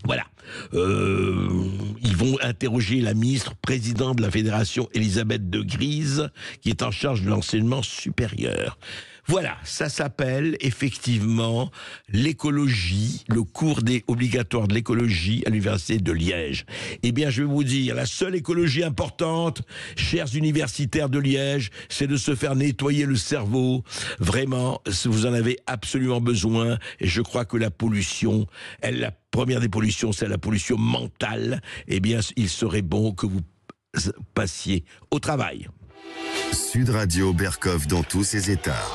Voilà. Ils vont interroger la ministre présidente de la Fédération, Elisabeth de Grise, qui est en charge de l'enseignement supérieur. Voilà, ça s'appelle effectivement l'écologie, le cours obligatoire de l'écologie à l'université de Liège. Eh bien, je vais vous dire, la seule écologie importante, chers universitaires de Liège, c'est de se faire nettoyer le cerveau. Vraiment, vous en avez absolument besoin. Et je crois que la pollution, la première des pollutions, c'est la pollution mentale. Eh bien, il serait bon que vous passiez au travail. Sud Radio Berkov dans tous ses états.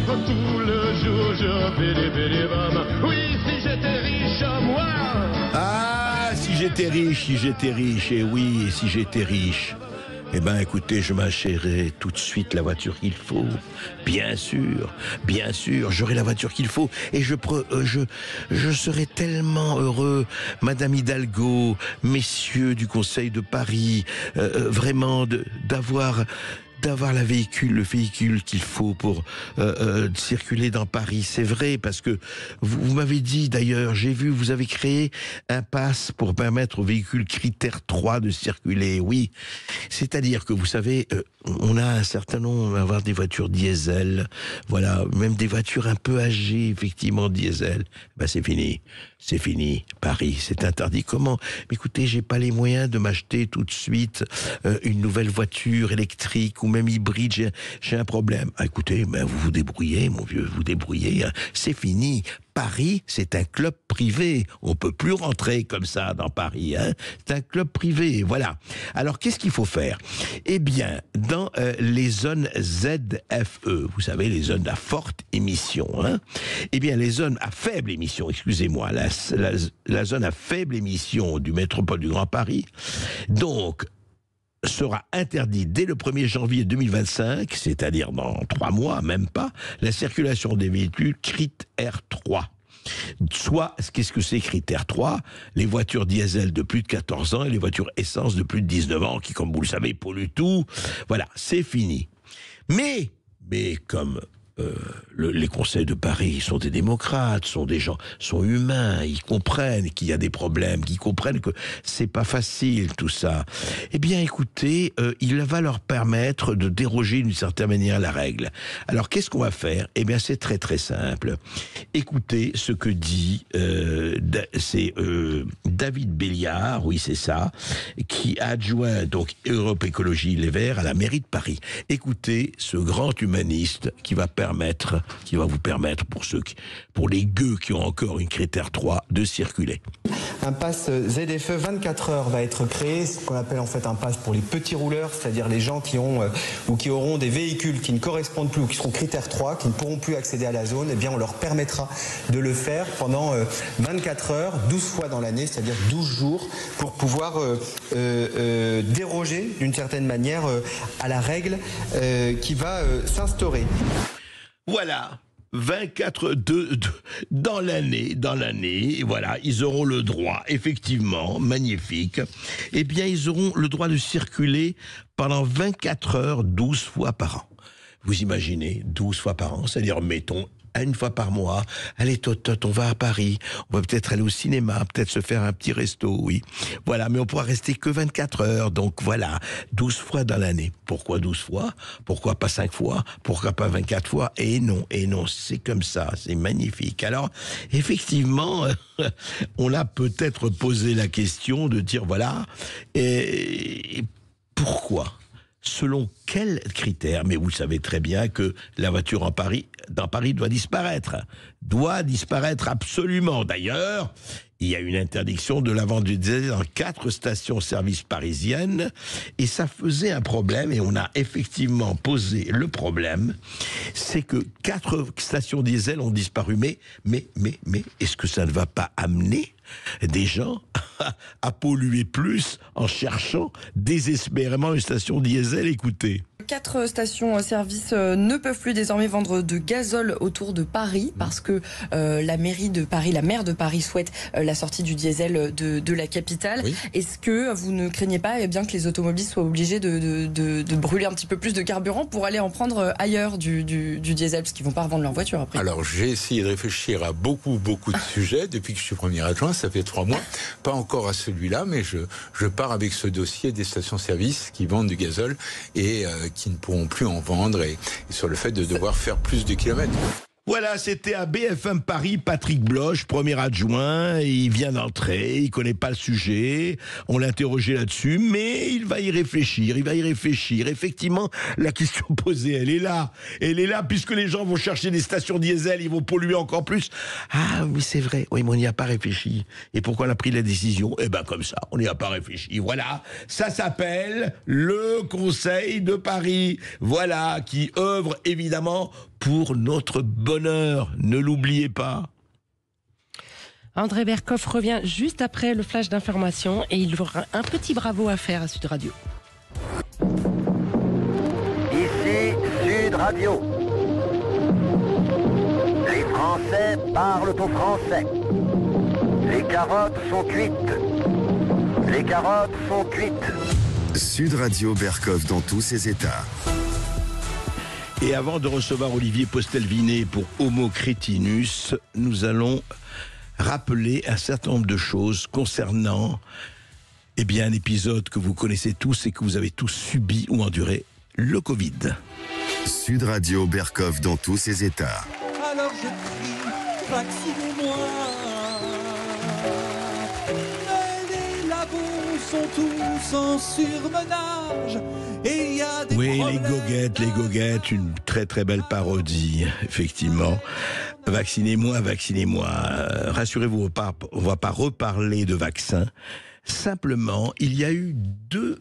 Tout le jour je bidi-bidi-bam. Oui, si j'étais riche, moi. Ah, si j'étais riche, et oui, si j'étais riche. Eh ben, écoutez, je m'achèterai tout de suite la voiture qu'il faut. Bien sûr, j'aurai la voiture qu'il faut. Et je serai tellement heureux, Madame Hidalgo, messieurs du Conseil de Paris, vraiment d'avoir le véhicule qu'il faut pour circuler dans Paris. C'est vrai, parce que vous m'avez dit, d'ailleurs, j'ai vu, vous avez créé un pass pour permettre aux véhicules critère 3 de circuler. Oui, c'est-à-dire que, vous savez, on a un certain nombre, on va avoir des voitures diesel, voilà, même des voitures un peu âgées, effectivement, diesel. Ben, c'est fini. Paris, c'est interdit. Comment? Mais écoutez, j'ai pas les moyens de m'acheter tout de suite une nouvelle voiture électrique ou même hybride, j'ai un problème. Ah, écoutez, ben vous vous débrouillez, mon vieux, vous débrouillez, hein. C'est fini. Paris, c'est un club privé. On peut plus rentrer comme ça dans Paris, hein. C'est un club privé, voilà. Alors, qu'est-ce qu'il faut faire? Eh bien, dans les zones ZFE, vous savez, les zones à forte émission, hein. Eh bien, les zones à faible émission, excusez-moi, la zone à faible émission du métropole du Grand Paris, donc, sera interdit dès le 1er janvier 2025, c'est-à-dire dans 3 mois, même pas, la circulation des véhicules critère 3. Soit, qu'est-ce que c'est critère 3? Les voitures diesel de plus de 14 ans et les voitures essence de plus de 19 ans qui, comme vous le savez, polluent tout. Voilà, c'est fini. Mais comme les conseils de Paris sont des démocrates, sont des gens, sont humains, ils comprennent qu'il y a des problèmes, qu'ils comprennent que c'est pas facile tout ça. Eh bien, écoutez, il va leur permettre de déroger d'une certaine manière à la règle. Alors, qu'est-ce qu'on va faire? Eh bien, c'est très très simple. Écoutez ce que dit David Béliard, oui c'est ça, qui a adjoint donc Europe Écologie Les Verts à la mairie de Paris. Écoutez ce grand humaniste qui va vous permettre pour les gueux qui ont encore une critère 3 de circuler. Un pass ZFE 24 heures va être créé, ce qu'on appelle en fait un pass pour les petits rouleurs, c'est-à-dire les gens qui ont ou qui auront des véhicules qui ne correspondent plus ou qui seront critère 3, qui ne pourront plus accéder à la zone. Eh bien, on leur permettra de le faire pendant 24 heures, 12 fois dans l'année, c'est-à-dire 12 jours, pour pouvoir déroger d'une certaine manière à la règle qui va s'instaurer. Voilà, 24 dans l'année, voilà, ils auront le droit, effectivement, magnifique, eh bien, ils auront le droit de circuler pendant 24 heures, 12 fois par an. Vous imaginez, 12 fois par an, c'est-à-dire, mettons, une fois par mois, allez, on va à Paris, on va peut-être aller au cinéma, peut-être se faire un petit resto, oui. Voilà, mais on pourra rester que 24 heures, donc voilà, 12 fois dans l'année. Pourquoi 12 fois? Pourquoi pas 5 fois? Pourquoi pas 24 fois? Et non, c'est comme ça, c'est magnifique. Alors, effectivement, on a peut-être posé la question de dire, voilà, et pourquoi? Selon quels critères? Mais vous savez très bien que la voiture dans Paris doit disparaître. Doit disparaître absolument. D'ailleurs, il y a une interdiction de la vente du diesel dans 4 stations-service parisiennes. Et ça faisait un problème, et on a effectivement posé le problème. C'est que 4 stations diesel ont disparu. Mais, est-ce que ça ne va pas amener des gens à polluer plus en cherchant désespérément une station diesel? Écoutez. 4 stations-service ne peuvent plus désormais vendre de gazole autour de Paris parce que la maire de Paris souhaite la sortie du diesel de la capitale. Oui. Est-ce que vous ne craignez pas bien que les automobilistes soient obligés de brûler un petit peu plus de carburant pour aller en prendre ailleurs du diesel parce qu'ils ne vont pas revendre leur voiture après? Alors j'ai essayé de réfléchir à beaucoup de sujets depuis que je suis premier adjoint, ça fait 3 mois. Pas encore à celui-là, mais je pars avec ce dossier des stations-service qui vendent du gazole et qui ne pourront plus en vendre et sur le fait de devoir faire plus de kilomètres. Voilà, c'était à BFM Paris, Patrick Bloch, premier adjoint. Il vient d'entrer, il connaît pas le sujet. On l'a interrogé là-dessus, mais il va y réfléchir. Effectivement, la question posée, elle est là. Elle est là, puisque les gens vont chercher des stations diesel, ils vont polluer encore plus. Ah oui, c'est vrai. Oui, mais on n'y a pas réfléchi. Et pourquoi on a pris la décision? Eh ben comme ça, on n'y a pas réfléchi. Voilà, ça s'appelle le Conseil de Paris. Voilà, qui œuvre évidemment pour notre bonheur, ne l'oubliez pas. André Berkoff revient juste après le flash d'information et il aura un petit bravo à faire à Sud Radio. Ici Sud Radio. Les Français parlent au français. Les carottes sont cuites. Les carottes sont cuites. Sud Radio Berkoff dans tous ses états. Et avant de recevoir Olivier Postelvinet pour Homo Crétinus, nous allons rappeler un certain nombre de choses concernant un épisode que vous connaissez tous et que vous avez tous subi ou enduré, le Covid. Sud Radio Berkoff dans tous ses états. Alors je crie, vaccinez-moi. Mais les labos sont tous en surmenage. Et y a des les goguettes, une très très belle parodie, effectivement. Vaccinez-moi. Rassurez-vous, on va pas reparler de vaccins. Simplement, il y a eu 2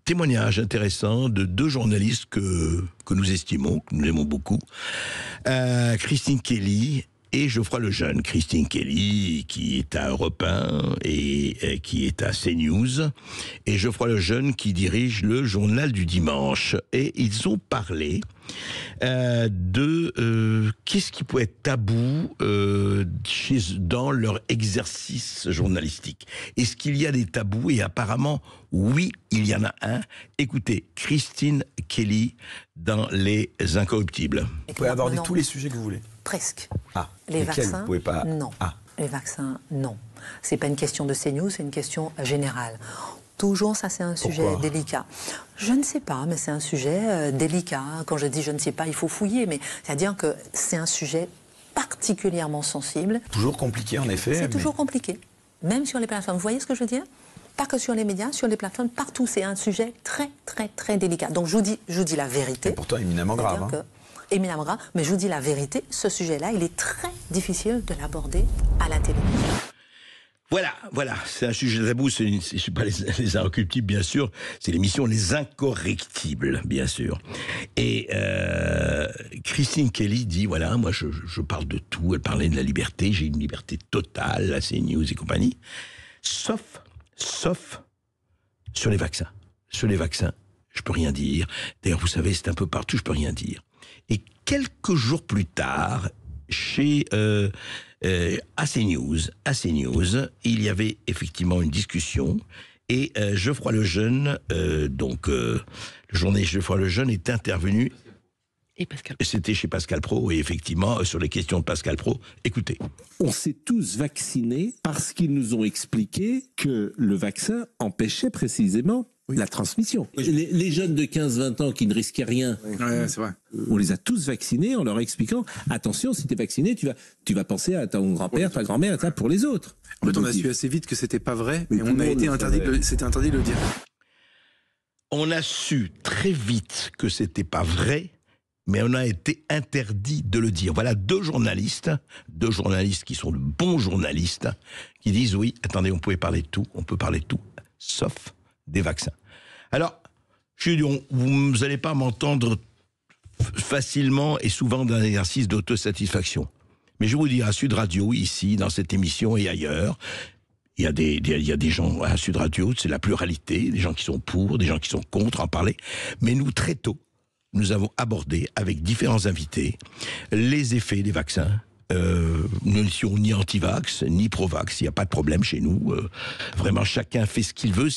témoignages intéressants de 2 journalistes que nous estimons, que nous aimons beaucoup. Christine Kelly et Geoffroy Lejeune. Christine Kelly, qui est à Europe 1 et qui est à CNews, et Geoffroy Lejeune, qui dirige le journal du dimanche. Et ils ont parlé de qu'est-ce qui peut être tabou dans leur exercice journalistique. Est-ce qu'il y a des tabous? Et apparemment, oui, il y en a un. Écoutez, Christine Kelly dans Les Incorruptibles. Vous pouvez aborder tous les sujets que vous voulez. Presque. Ah, les vaccins, vous pouvez pas... non. Ah. Les vaccins, non. C'est pas une question de CNews, c'est une question générale. Toujours, ça c'est un sujet délicat. Je ne sais pas, mais c'est un sujet délicat. Quand je dis je ne sais pas, il faut fouiller, mais c'est-à-dire que c'est un sujet particulièrement sensible. Toujours compliqué en effet. C'est toujours compliqué, même sur les plateformes. Vous voyez ce que je veux dire? Pas que sur les médias, sur les plateformes, partout. C'est un sujet très, très, très délicat. Donc je vous dis la vérité. Et pourtant éminemment grave. Hein. Éminemment grave, mais je vous dis la vérité, ce sujet-là, il est très difficile de l'aborder à la télévision. Voilà, c'est un sujet tabou, ce ne sont pas les incorruptibles, bien sûr, c'est l'émission Les Incorrectibles, bien sûr. Et Christine Kelly dit, voilà, moi je parle de tout, elle parlait de la liberté, j'ai une liberté totale, la CNews et compagnie, sauf sur les vaccins. Sur les vaccins, je peux rien dire. D'ailleurs, vous savez, c'est un peu partout, je peux rien dire. Et quelques jours plus tard, chez à CNews, il y avait effectivement une discussion et Geoffroy Lejeune, le journaliste Geoffroy Lejeune est intervenu. Et Pascal. C'était chez Pascal Praud, et effectivement, sur les questions de Pascal Praud, écoutez. On s'est tous vaccinés parce qu'ils nous ont expliqué que le vaccin empêchait précisément la transmission. Les jeunes de 15-20 ans qui ne risquaient rien, c'est vrai. On les a tous vaccinés en leur expliquant attention, si tu es vacciné, tu vas penser à ton grand-père, ta grand-mère, pour les autres. En fait, on a su assez vite que c'était pas vrai, mais on a été interdit de le dire. On a su très vite que c'était pas vrai, mais on a été interdit de le dire. Voilà deux journalistes qui sont de bons journalistes, qui disent oui, attendez, on peut parler de tout, sauf des vaccins. Alors, je dis, vous n'allez pas m'entendre facilement et souvent dans un exercice d'autosatisfaction. Mais je vous dis à Sud Radio, ici, dans cette émission et ailleurs, Il y a des gens à Sud Radio, c'est la pluralité, des gens qui sont pour, des gens qui sont contre, en parler. Mais nous, très tôt, nous avons abordé, avec différents invités, les effets des vaccins. Nous ne sommes ni anti-vax, ni pro-vax, il n'y a pas de problème chez nous. Vraiment, chacun fait ce qu'il veut.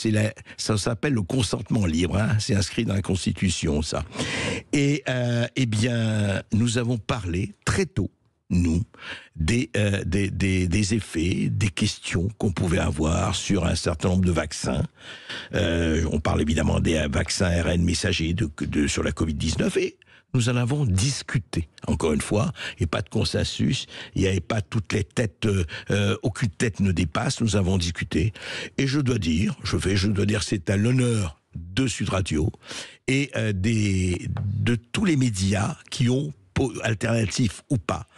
Ça s'appelle le consentement libre. Hein, c'est inscrit dans la Constitution, ça. Et eh bien, nous avons parlé très tôt, nous, des effets, des questions qu'on pouvait avoir sur un certain nombre de vaccins. On parle évidemment des vaccins ARN messagers sur la Covid-19 et nous en avons discuté. Encore une fois, et pas de consensus, il n'y avait pas toutes les têtes, aucune tête ne dépasse, nous avons discuté. Et je dois dire, c'est à l'honneur de Sud Radio et de tous les médias qui ont, alternatifs ou pas,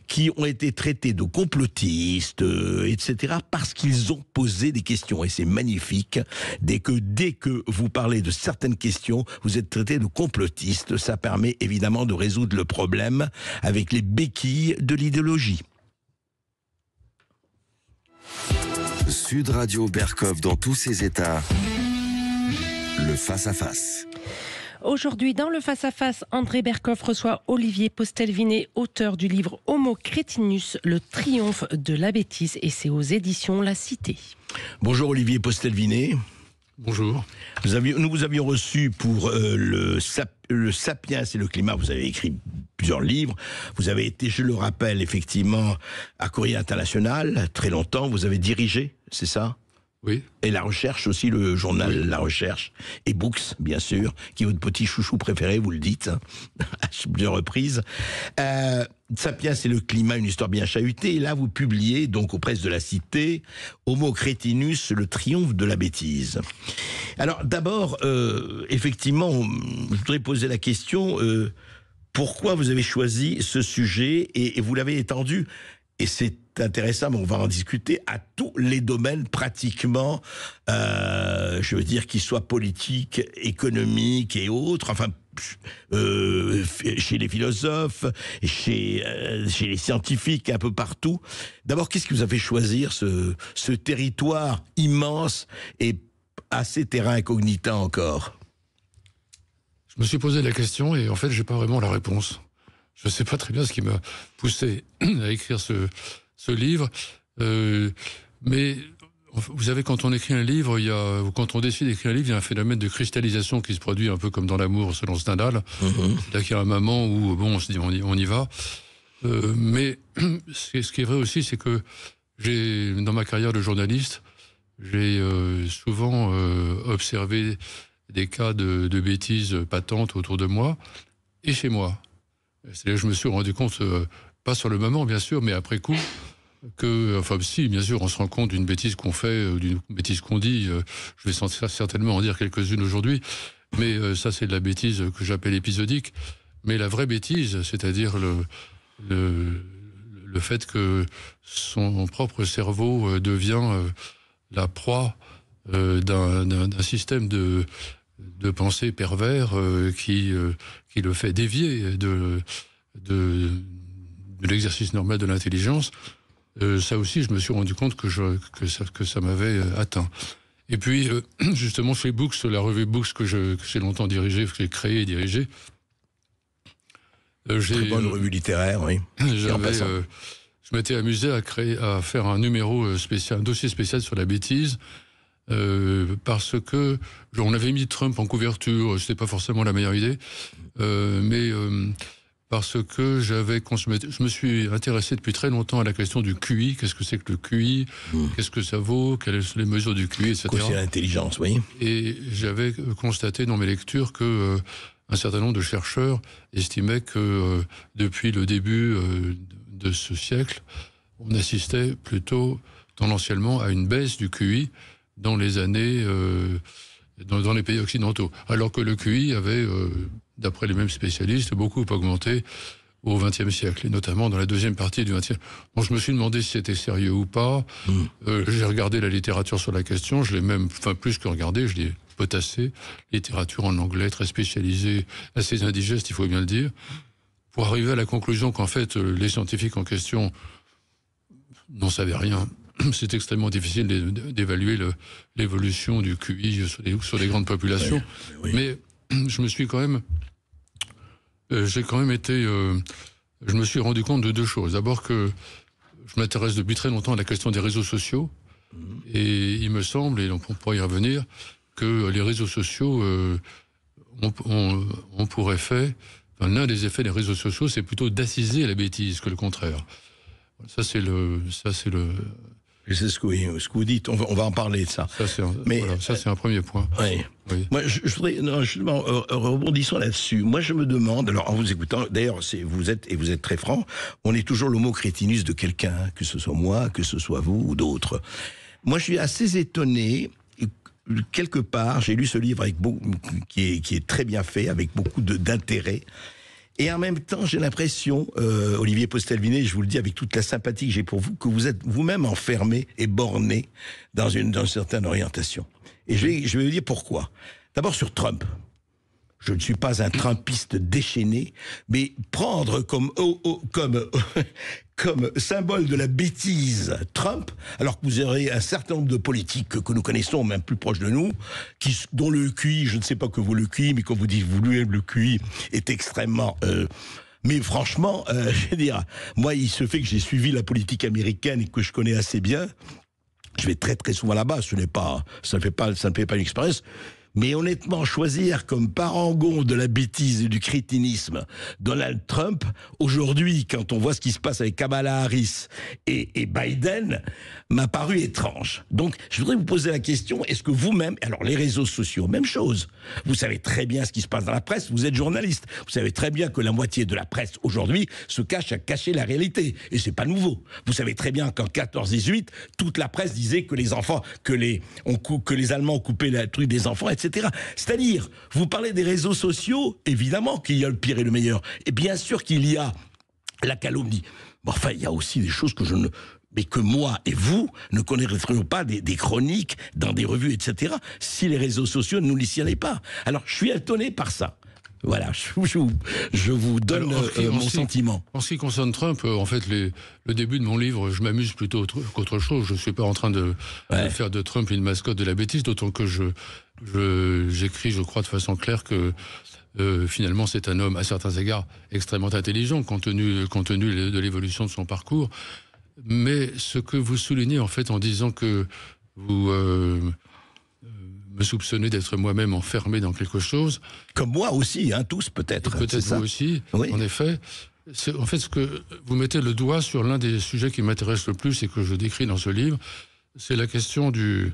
qui ont été traités de complotistes, etc., parce qu'ils ont posé des questions. Et c'est magnifique. Dès que vous parlez de certaines questions, vous êtes traités de complotistes. Ça permet évidemment de résoudre le problème avec les béquilles de l'idéologie. Sud Radio Berkov dans tous ses états. Le face-à-face. Aujourd'hui, dans le face-à-face, André Berkov reçoit Olivier Postelvinet, auteur du livre Homo Cretinus, le triomphe de la bêtise, et c'est aux éditions La Cité. Bonjour Olivier Postelvinet. Bonjour. Nous vous avions reçu pour le Sapiens et le climat. Vous avez écrit plusieurs livres. Vous avez été, je le rappelle, effectivement, à Courrier International, très longtemps. Vous avez dirigé, c'est ça ? Oui. Et La Recherche aussi, le journal La Recherche. Et Books, bien sûr, qui est votre petit chouchou préféré, vous le dites, hein, à plusieurs reprises. Sapiens, c'est le climat, une histoire bien chahutée. Et là, vous publiez, donc, aux presses de La Cité, Homo Cretinus, le triomphe de la bêtise. Alors, d'abord, effectivement, je voudrais poser la question, pourquoi vous avez choisi ce sujet et vous l'avez étendu, et c'est intéressant, mais on va en discuter, à tous les domaines pratiquement, je veux dire, qu'ils soient politiques, économiques et autres, enfin, chez les philosophes, chez les scientifiques, un peu partout. D'abord, qu'est-ce qui vous a fait choisir ce territoire immense et assez terrain incognita encore? Je me suis posé la question et en fait, j'ai pas vraiment la réponse. Je ne sais pas très bien ce qui m'a poussé à écrire ce livre. Mais vous savez, quand on écrit un livre, quand on décide d'écrire un livre, il y a un phénomène de cristallisation qui se produit un peu comme dans l'amour, selon Stendhal. Là, il y a un moment où, bon, on se dit, on y va. Mais ce qui est vrai aussi, c'est que dans ma carrière de journaliste, j'ai souvent observé des cas de bêtises patentes autour de moi et chez moi. C'est là que je me suis rendu compte, pas sur le moment bien sûr, mais après coup, enfin si, bien sûr, on se rend compte d'une bêtise qu'on fait, d'une bêtise qu'on dit. Je vais certainement en dire quelques-unes aujourd'hui, mais ça c'est de la bêtise que j'appelle épisodique. Mais la vraie bêtise, c'est-à-dire le fait que son propre cerveau devient la proie d'un système de pensée pervers qui le fait dévier de l'exercice normal de l'intelligence. Ça aussi, je me suis rendu compte que ça m'avait atteint. Et puis, justement, chez Books, la revue Books que j'ai longtemps dirigée, que j'ai créée et dirigée. Très bonne revue littéraire, oui. Je m'étais amusé à faire un numéro spécial, un dossier spécial sur la bêtise. Parce que on avait mis Trump en couverture, c'était pas forcément la meilleure idée, mais parce que je me suis intéressé depuis très longtemps à la question du QI. Qu'est-ce que c'est que le QI? Qu'est-ce que ça vaut? Quelles sont les mesures du QI, etc. C'est l'intelligence, oui. Et j'avais constaté dans mes lectures que un certain nombre de chercheurs estimaient que depuis le début de ce siècle, on assistait plutôt tendanciellement à une baisse du QI dans les années, dans les pays occidentaux. Alors que le QI avait, d'après les mêmes spécialistes, beaucoup augmenté au XXe siècle, et notamment dans la deuxième partie du XXe. Bon, je me suis demandé si c'était sérieux ou pas. J'ai regardé la littérature sur la question, je l'ai même, enfin plus que regardé, je l'ai potassé. Littérature en anglais, très spécialisée, assez indigeste, il faut bien le dire, pour arriver à la conclusion qu'en fait, les scientifiques en question n'en savaient rien. c'est extrêmement difficile d'évaluer l'évolution du QI sur les grandes populations. Mais je me suis quand même... j'ai quand même été... je me suis rendu compte de deux choses. D'abord que je m'intéresse depuis très longtemps à la question des réseaux sociaux. Et il me semble, et on pourra y revenir, que les réseaux sociaux ont pour effet... Enfin, l'un des effets des réseaux sociaux, c'est plutôt d'assiser la bêtise que le contraire. Ça, c'est le... C'est ce que vous dites, on va en parler de ça. Ça, c'est un premier point. Oui. Moi, je voudrais, justement, rebondissant là-dessus, moi je me demande, alors en vous écoutant, d'ailleurs, vous êtes très franc, on est toujours l'homo crétinus de quelqu'un, que ce soit moi, que ce soit vous ou d'autres. Moi, je suis assez étonné. Quelque part, j'ai lu ce livre qui est très bien fait, avec beaucoup d'intérêt. Et en même temps, j'ai l'impression, Olivier Postel-Vinet, je vous le dis avec toute la sympathie que j'ai pour vous, que vous êtes vous-même enfermé et borné dans une certaine orientation. Et je vais vous dire pourquoi. D'abord sur Trump. Je ne suis pas un trumpiste déchaîné, mais prendre comme symbole de la bêtise Trump, alors que vous aurez un certain nombre de politiques que nous connaissons, même plus proches de nous, dont le QI, je ne sais pas que vous le QI, mais quand vous dites vous le QI est extrêmement... mais franchement, je veux dire, moi, il se fait que j'ai suivi la politique américaine et que je connais assez bien. Je vais très très souvent là-bas, ça ne fait pas une expérience. Mais honnêtement, choisir comme parangon de la bêtise et du crétinisme Donald Trump, aujourd'hui, quand on voit ce qui se passe avec Kamala Harris et Biden, m'a paru étrange. Donc, je voudrais vous poser la question, est-ce que vous-même, alors les réseaux sociaux, même chose, vous savez très bien ce qui se passe dans la presse, vous êtes journaliste, vous savez très bien que la moitié de la presse aujourd'hui se cache à cacher la réalité, et c'est pas nouveau. Vous savez très bien qu'en 14-18, toute la presse disait que les enfants, que les Allemands ont coupé le truc des enfants, etc. C'est-à-dire, vous parlez des réseaux sociaux, évidemment qu'il y a le pire et le meilleur, et bien sûr qu'il y a la calomnie. Bon, enfin, il y a aussi des choses mais que moi et vous ne connaîtrions pas des chroniques dans des revues, etc., si les réseaux sociaux ne nous les signalaient pas. Alors, je suis étonné par ça. Voilà, je vous donne mon sentiment. En ce qui concerne Trump, en fait, le début de mon livre, je m'amuse plutôt qu'autre chose. Je ne suis pas en train de faire de Trump une mascotte de la bêtise, d'autant que j'écris, je crois, de façon claire que finalement, c'est un homme, à certains égards, extrêmement intelligent, compte tenu de l'évolution de son parcours. Mais ce que vous soulignez, en fait, en disant que vous me soupçonnez d'être moi-même enfermé dans quelque chose... Comme moi aussi, hein, tous peut-être. Peut-être vous aussi, oui. En effet. En fait, ce que vous mettez le doigt sur l'un des sujets qui m'intéresse le plus et que je décris dans ce livre, c'est la question du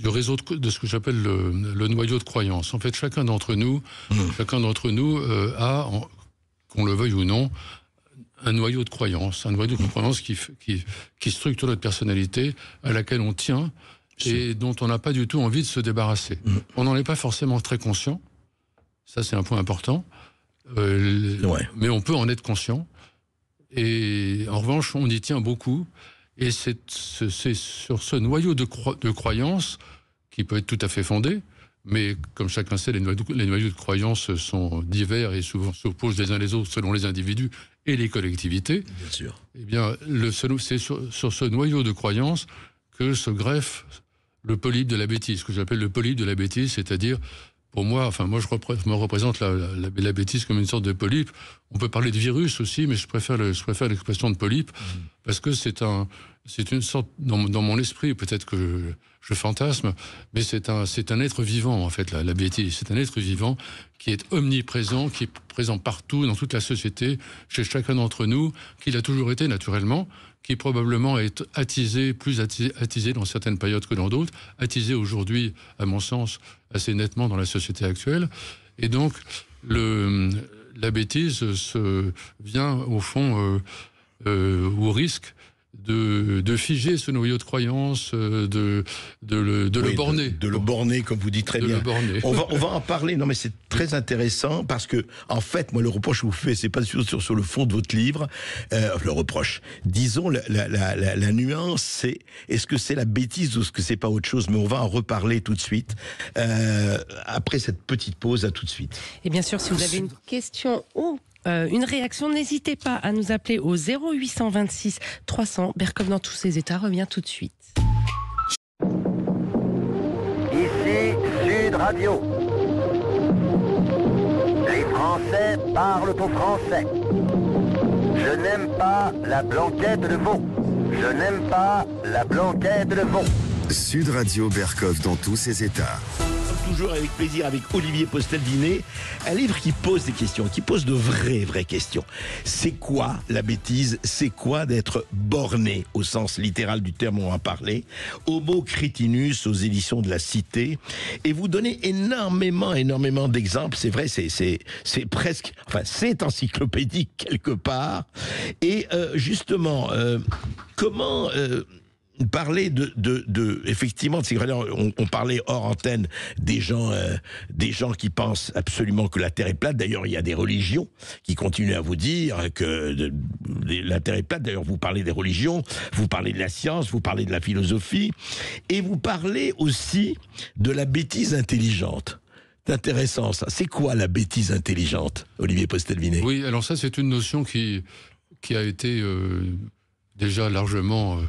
réseau de ce que j'appelle le noyau de croyance. En fait, chacun d'entre nous a, qu'on le veuille ou non, un noyau de croyance, qui structure notre personnalité, à laquelle on tient et dont on n'a pas du tout envie de se débarrasser. On n'en est pas forcément très conscient, ça c'est un point important, mais on peut en être conscient, et en revanche on y tient beaucoup, et c'est sur ce noyau de croyance, qui peut être tout à fait fondé, mais comme chacun sait, les noyaux de croyance sont divers et souvent s'opposent les uns les autres selon les individus et les collectivités. Bien sûr. Eh bien, c'est sur ce noyau de croyance que se greffe le polype de la bêtise, ce que j'appelle le polype de la bêtise, c'est-à-dire, pour moi, je me représente la bêtise comme une sorte de polype. On peut parler de virus aussi, mais je préfère l'expression de polype, parce que c'est une sorte, dans mon esprit, peut-être que je fantasme, mais c'est un être vivant, en fait, la bêtise. C'est un être vivant qui est omniprésent, qui est présent partout, dans toute la société, chez chacun d'entre nous, qui l'a toujours été naturellement, qui probablement est plus attisé dans certaines périodes que dans d'autres, attisé aujourd'hui, à mon sens, assez nettement dans la société actuelle. Et donc, la bêtise vient, au fond, au risque de figer ce noyau de croyance, de le borner. De le borner, comme vous dites très bien. On va en parler. Non, mais c'est très intéressant parce que, en fait, moi, le reproche que vous faites, c'est pas sur le fond de votre livre. Le reproche. Disons, la nuance, c'est est-ce que c'est la bêtise ou est-ce que c'est pas autre chose? Mais on va en reparler tout de suite. Après cette petite pause, à tout de suite. Et bien sûr, si vous avez une question ou une réaction, n'hésitez pas à nous appeler au 0826 300. Berkov dans tous ses états revient tout de suite. Ici Sud Radio. Les Français parlent au français. Je n'aime pas la blanquette de veau. Je n'aime pas la blanquette de veau. Sud Radio Berkov dans tous ses états. Toujours avec plaisir avec Olivier Postel-Vinet, un livre qui pose des questions, qui pose de vraies questions. C'est quoi la bêtise? C'est quoi d'être borné au sens littéral du terme, on va parler? Homo Cretinus aux éditions de la Cité. Et vous donnez énormément d'exemples. C'est vrai, c'est presque, enfin c'est encyclopédique quelque part. Et justement, comment parler effectivement de ces valeurs. On parlait hors antenne des gens qui pensent absolument que la Terre est plate. D'ailleurs, il y a des religions qui continuent à vous dire que la Terre est plate. D'ailleurs, vous parlez des religions, vous parlez de la science, vous parlez de la philosophie, et vous parlez aussi de la bêtise intelligente. C'est intéressant, ça. C'est quoi la bêtise intelligente, Olivier Postel-Vinet? Oui, alors ça, c'est une notion qui a été déjà largement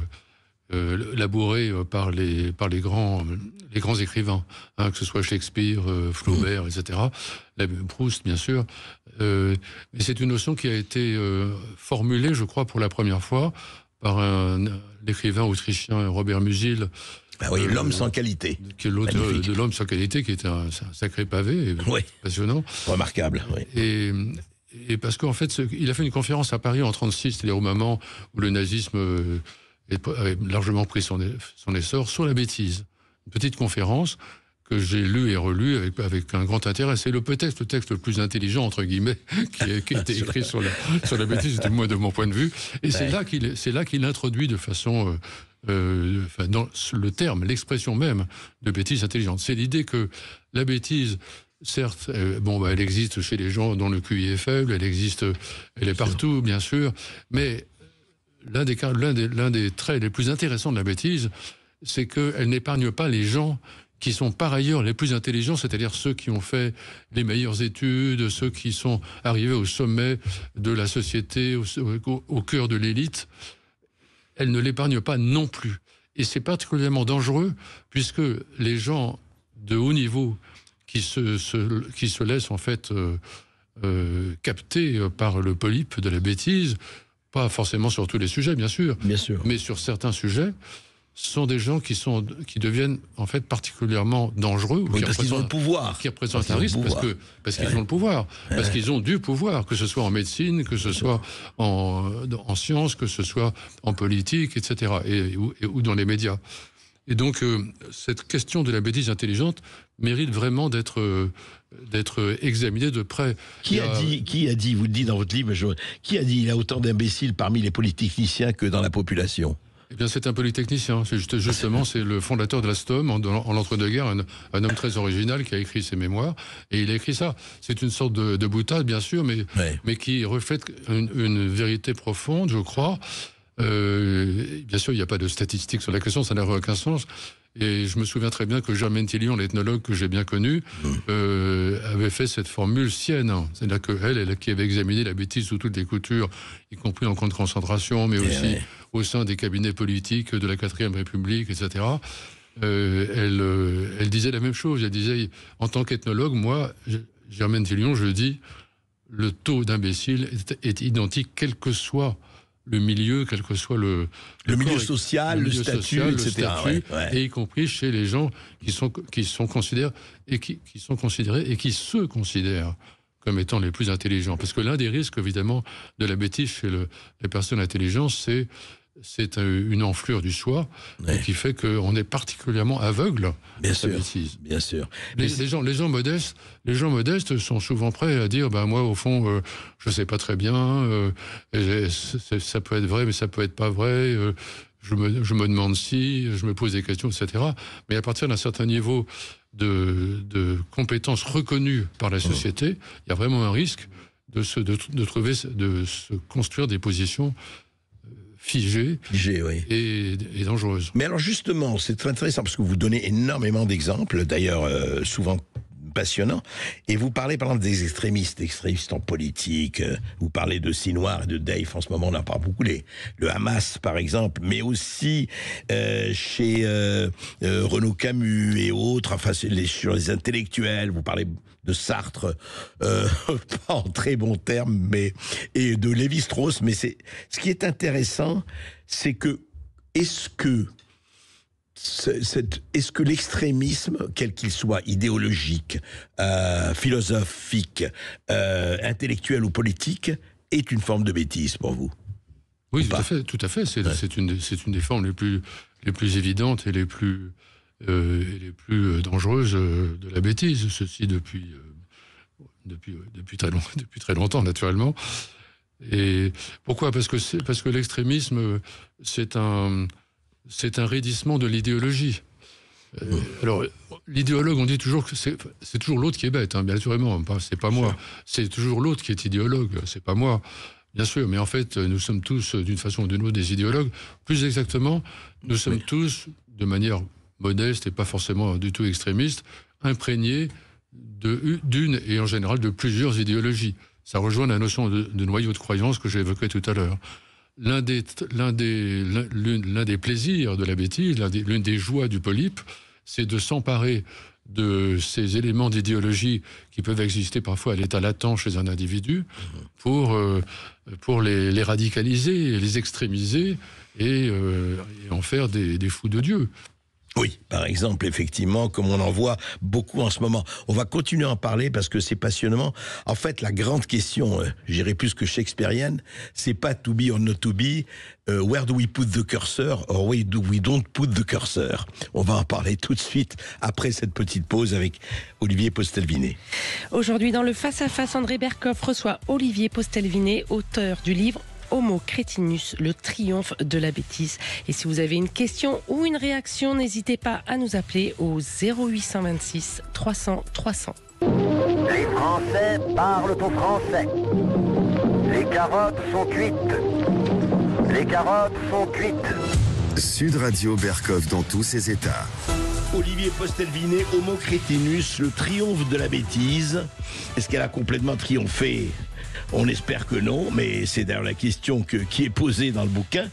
labouré par les grands écrivains, hein, que ce soit Shakespeare, Flaubert, etc., Proust, bien sûr. Mais c'est une notion qui a été formulée, je crois, pour la première fois par l'écrivain autrichien Robert Musil. Ah oui, L'homme sans qualité. Qui est l'auteur de L'homme sans qualité, qui était un sacré pavé, passionnant. Remarquable, oui. Et parce qu'en fait, il a fait une conférence à Paris en 1936, c'est-à-dire au moment où le nazisme avait largement pris son essor, sur la bêtise. Une petite conférence que j'ai lue et relue avec un grand intérêt. C'est peut-être le texte le plus intelligent, entre guillemets, qui a été écrit sur la bêtise, du moins de mon point de vue. Et c'est là qu'il introduit de façon... dans le terme, l'expression même de bêtise intelligente. C'est l'idée que la bêtise, certes, elle existe chez les gens dont le QI est faible, elle est partout, bien sûr, mais l'un des traits les plus intéressants de la bêtise, c'est qu'elle n'épargne pas les gens qui sont par ailleurs les plus intelligents, c'est-à-dire ceux qui ont fait les meilleures études, ceux qui sont arrivés au sommet de la société, au cœur de l'élite. Elle ne l'épargne pas non plus. Et c'est particulièrement dangereux, puisque les gens de haut niveau qui se laissent en fait capter par le polype de la bêtise, pas forcément sur tous les sujets, bien sûr, mais sur certains sujets, sont des gens qui deviennent en fait particulièrement dangereux, parce qu'ils ont le pouvoir, qui représentent un risque parce qu'ils ont le pouvoir, parce qu'ils ont du pouvoir, que ce soit en médecine, que ce soit en sciences, que ce soit en politique, etc., ou dans les médias. Et donc cette question de la bêtise intelligente mérite vraiment d'être examinée de près. Qui a dit, vous le dites dans votre livre, qui a dit il y a autant d'imbéciles parmi les polytechniciens que dans la population? Eh bien, c'est un polytechnicien. Justement, c'est le fondateur de la STOM en l'entre-deux-guerres, un homme très original qui a écrit ses mémoires. Et il a écrit ça. C'est une sorte de boutade, bien sûr, mais qui reflète une vérité profonde, je crois. Bien sûr, il n'y a pas de statistiques sur la question, ça n'a aucun sens. Et je me souviens très bien que Germaine Tillion, l'ethnologue que j'ai bien connu, avait fait cette formule sienne. C'est-à-dire qu'elle qui avait examiné la bêtise sous toutes les coutures, y compris en camp de concentration, mais aussi au sein des cabinets politiques de la 4e République, etc. Elle disait la même chose. Elle disait, en tant qu'ethnologue, moi, Germaine Tillion, je dis, le taux d'imbéciles est identique, quel que soit le milieu, quel que soit le milieu social, le statut, etc. Et y compris chez les gens qui sont considérés et qui se considèrent comme étant les plus intelligents. Parce que l'un des risques, évidemment, de la bêtise chez les personnes intelligentes, c'est une enflure du soi qui fait qu'on est particulièrement aveugle à la bêtise. Bien sûr. Les gens modestes sont souvent prêts à dire moi au fond je sais pas très bien, ça peut être vrai mais ça peut être pas vrai, je me demande si, je me pose des questions, etc. Mais à partir d'un certain niveau de compétences reconnues par la société, il y a vraiment un risque de se construire des positions figée et dangereuse. Mais alors justement, c'est très intéressant parce que vous donnez énormément d'exemples, d'ailleurs souvent passionnant. Et vous parlez par exemple des extrémistes en politique. Vous parlez de Sinwar et de Deif. En ce moment, on en parle beaucoup. Le Hamas, par exemple, mais aussi chez Renaud Camus et autres. Enfin, sur les intellectuels. Vous parlez de Sartre, pas en très bons termes, et de Lévi-Strauss. Mais ce qui est intéressant, c'est que est-ce que l'extrémisme, quel qu'il soit, idéologique, philosophique, intellectuel ou politique, est une forme de bêtise pour vous? Oui, tout à fait. C'est une des formes les plus évidentes et les plus dangereuses de la bêtise. Ceci depuis très longtemps, naturellement. Et pourquoi ? Parce que l'extrémisme, c'est un raidissement de l'idéologie. Alors, l'idéologue, on dit toujours que c'est toujours l'autre qui est bête, bien naturellement. C'est pas moi. C'est toujours l'autre qui est idéologue. C'est pas moi, bien sûr. Mais en fait, nous sommes tous, d'une façon ou d'une autre, des idéologues. Plus exactement, nous sommes tous, de manière modeste et pas forcément du tout extrémiste, imprégnés d'une et en général de plusieurs idéologies. Ça rejoint la notion de noyau de croyance que j'ai évoqué tout à l'heure. L'un des plaisirs de la bêtise, l'une des joies du polype, c'est de s'emparer de ces éléments d'idéologie qui peuvent exister parfois à l'état latent chez un individu pour les radicaliser, les extrémiser et en faire des fous de Dieu. Oui, par exemple, effectivement, comme on en voit beaucoup en ce moment. On va continuer à en parler parce que c'est passionnant. En fait, la grande question, j'irai plus que shakespearienne, c'est pas to be or not to be, where do we put the cursor or where do we don't put the cursor. On va en parler tout de suite après cette petite pause avec Olivier Postelvinet. Aujourd'hui, dans le Face-à-Face, André Berkoff reçoit Olivier Postelvinet, auteur du livre Homo Crétinus, le triomphe de la bêtise. Et si vous avez une question ou une réaction, n'hésitez pas à nous appeler au 0826 300 300. Les Français parlent au français. Les carottes sont cuites. Les carottes sont cuites. Sud Radio Berkoff dans tous ses états. Olivier Postelvinet, Homo Crétinus, le triomphe de la bêtise. Est-ce qu'elle a complètement triomphé ? On espère que non, mais c'est d'ailleurs la question qui est posée dans le bouquin.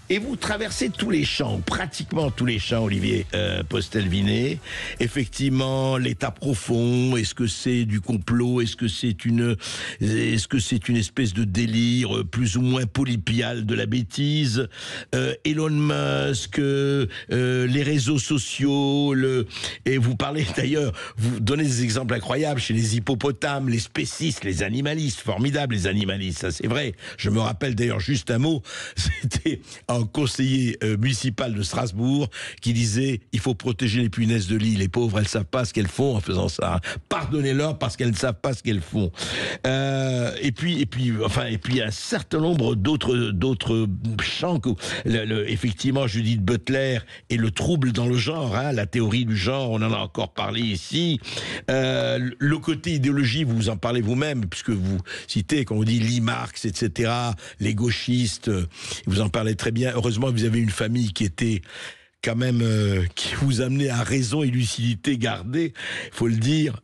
Et vous traversez tous les champs, pratiquement tous les champs, Olivier Postelvinet. Effectivement, l'état profond, est-ce que c'est du complot, est-ce que c'est une espèce de délire plus ou moins polypial de la bêtise, Elon Musk, les réseaux sociaux, et vous parlez d'ailleurs, vous donnez des exemples incroyables chez les hippopotames, les spécistes, les animalistes, formidables les animalistes, ça c'est vrai. Je me rappelle d'ailleurs juste un mot, c'était un conseiller municipal de Strasbourg qui disait il faut protéger les punaises de lit, les pauvres elles savent pas ce qu'elles font en faisant ça, pardonnez-leur parce qu'elles ne savent pas ce qu'elles font. Et puis un certain nombre d'autres champs que effectivement Judith Butler et le trouble dans le genre, la théorie du genre, on en a encore parlé ici. Le côté idéologie, vous en parlez vous-même puisque vous citez quand on dit Lee Marx, etc., les gauchistes, vous en parlez très bien. Heureusement que vous avez une famille qui était quand même qui vous amenait à raison et lucidité gardée, il faut le dire.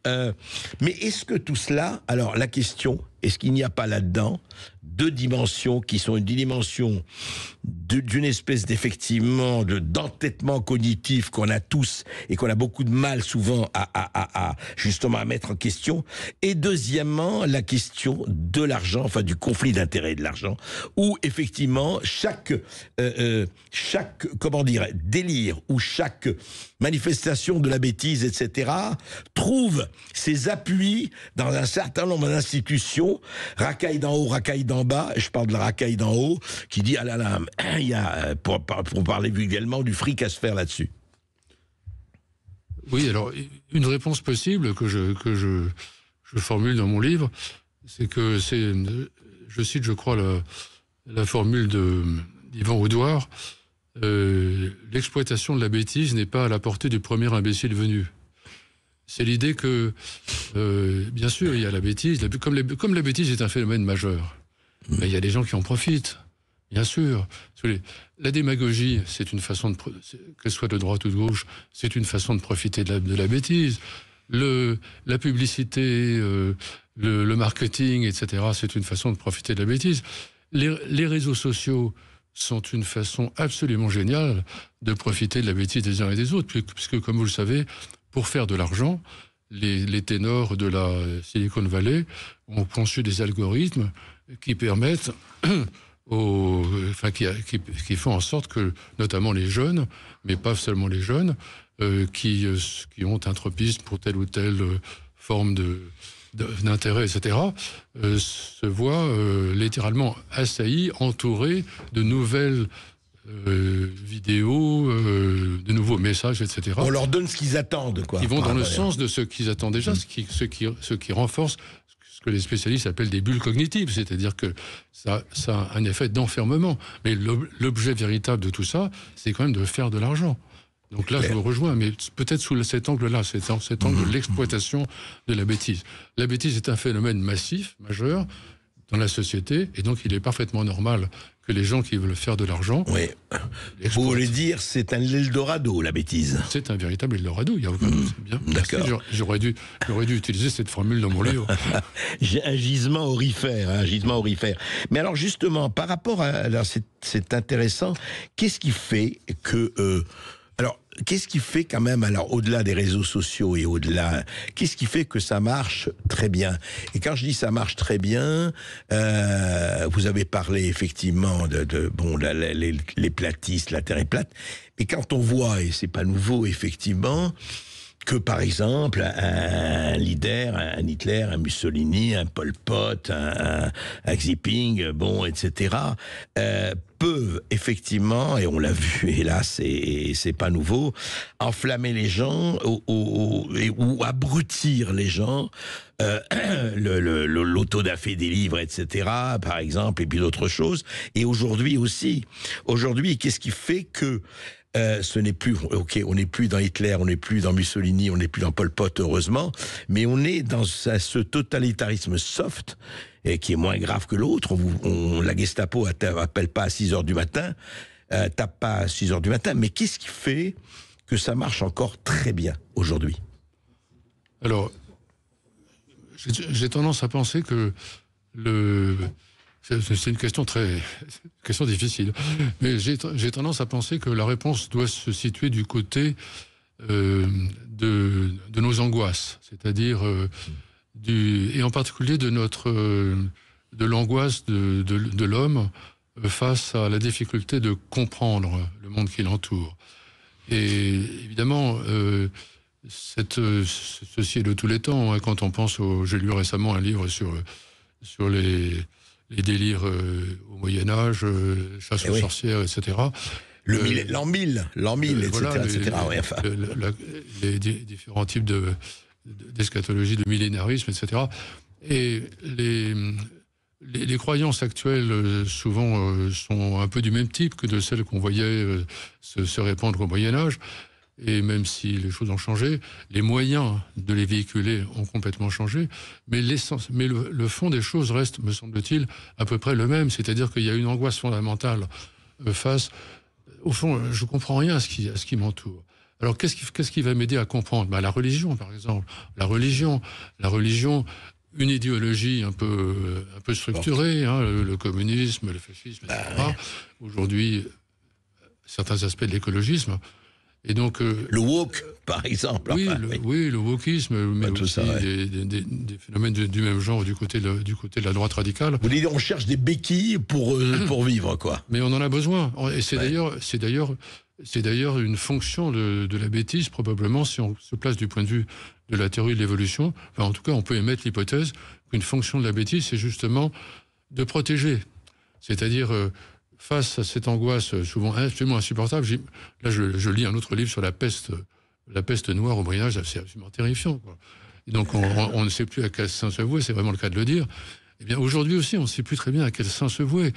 Mais est-ce que tout cela, alors la question, est-ce qu'il n'y a pas là-dedans deux dimensions qui sont une dimension d'une espèce d'effectivement d'entêtement cognitif qu'on a tous et qu'on a beaucoup de mal souvent à justement à mettre en question, et deuxièmement la question de l'argent, enfin du conflit d'intérêts de l'argent, où effectivement chaque comment dire délire ou chaque manifestation de la bêtise, etc., trouve ses appuis dans un certain nombre d'institutions, racaille d'en haut, racaille d'en bas, je parle de la racaille d'en haut, qui dit ah là là, il y a, pour parler vulgairement, du fric à se faire là-dessus. Oui, alors une réponse possible que je formule dans mon livre, c'est que je cite, je crois, la formule d'Yvan Oudouard, l'exploitation de la bêtise n'est pas à la portée du premier imbécile venu. C'est l'idée que, bien sûr, il y a la bêtise, comme la bêtise est un phénomène majeur, mais il y a des gens qui en profitent, bien sûr. La démagogie, c'est une façon qu'elle soit de droite ou de gauche, c'est une façon de profiter de la bêtise. la publicité, le marketing, etc., c'est une façon de profiter de la bêtise. Les réseaux sociaux sont une façon absolument géniale de profiter de la bêtise des uns et des autres, puisque comme vous le savez, pour faire de l'argent, les ténors de la Silicon Valley ont conçu des algorithmes qui permettent, qui font en sorte que, notamment les jeunes, mais pas seulement les jeunes, qui ont un tropisme pour telle ou telle forme d'intérêt, etc., se voient littéralement assaillis, entourés de nouvelles vidéos, de nouveaux messages, etc. On leur donne ce qu'ils attendent, quoi. Qui vont dans le sens de ce qu'ils attendent déjà, ce qui renforce ce que les spécialistes appellent des bulles cognitives, c'est-à-dire que ça a un effet d'enfermement. Mais l'objet véritable de tout ça, c'est quand même de faire de l'argent. Donc là, je vous rejoins, mais peut-être sous cet angle-là, cet angle de l'exploitation de la bêtise. La bêtise est un phénomène massif, majeur, dans la société, et donc il est parfaitement normal que les gens qui veulent faire de l'argent... Oui. Vous voulez dire, c'est un Eldorado, la bêtise. C'est un véritable Eldorado, il n'y a aucun doute. Bien. D'accord. J'aurais dû utiliser cette formule dans mon livre. Un gisement aurifère, un gisement aurifère. Mais alors justement, par rapport à... Alors c'est intéressant, qu'est-ce qui fait que... qu'est-ce qui fait quand même, alors au-delà des réseaux sociaux et au-delà, qu'est-ce qui fait que ça marche très bien? Et quand je dis ça marche très bien, vous avez parlé effectivement les platistes, la Terre est plate, mais quand on voit, et c'est pas nouveau effectivement, que par exemple un leader, un Hitler, un Mussolini, un Pol Pot, un Xi Jinping, etc., peuvent effectivement, et on l'a vu, hélas, et c'est pas nouveau, enflammer les gens ou abrutir les gens, l'autodafé des livres, etc., par exemple, et puis d'autres choses. Et aujourd'hui aussi, qu'est-ce qui fait que ce n'est plus, on n'est plus dans Hitler, on n'est plus dans Mussolini, on n'est plus dans Pol Pot, heureusement, mais on est dans ce totalitarisme soft, et qui est moins grave que l'autre. La Gestapo appelle pas à 6h du matin, tape pas à 6h du matin, mais qu'est-ce qui fait que ça marche encore très bien aujourd'hui? Alors, j'ai tendance à penser que c'est une question difficile, mais j'ai tendance à penser que la réponse doit se situer du côté de nos angoisses, c'est-à-dire et en particulier de l'angoisse de l'homme face à la difficulté de comprendre le monde qui l'entoure. Et évidemment, ceci est de tous les temps. Hein, quand on pense j'ai lu récemment un livre sur les délires au Moyen-Âge, chasse aux sorcières, etc. L'an 1000, etc. Les différents types d'eschatologie, de millénarisme, etc. Et les croyances actuelles, souvent, sont un peu du même type que de celles qu'on voyait se répandre au Moyen-Âge. Et même si les choses ont changé, les moyens de les véhiculer ont complètement changé. Mais le fond des choses reste, me semble-t-il, à peu près le même. C'est-à-dire qu'il y a une angoisse fondamentale face... Au fond, je ne comprends rien à ce qui m'entoure. Alors, qu'est-ce qui va m'aider à comprendre? La religion, par exemple. La religion, une idéologie un peu structurée, hein, le communisme, le fascisme, etc. Aujourd'hui, certains aspects de l'écologisme. Et donc, le woke, par exemple. Oui, le wokisme, mais aussi des phénomènes du même genre du côté de la droite radicale. Vous dites, on cherche des béquilles pour vivre, quoi. Mais on en a besoin. Et c'est d'ailleurs une fonction de la bêtise, probablement, si on se place du point de vue de la théorie de l'évolution. Enfin, en tout cas, on peut émettre l'hypothèse qu'une fonction de la bêtise, c'est justement de protéger. C'est-à-dire... face à cette angoisse souvent absolument insupportable, je lis un autre livre sur la peste noire au Moyen-Âge, c'est absolument terrifiant, quoi. Et donc on ne sait plus à quel saint se vouer, c'est vraiment le cas de le dire. Eh bien aujourd'hui aussi, on ne sait plus très bien à quel saint se vouer.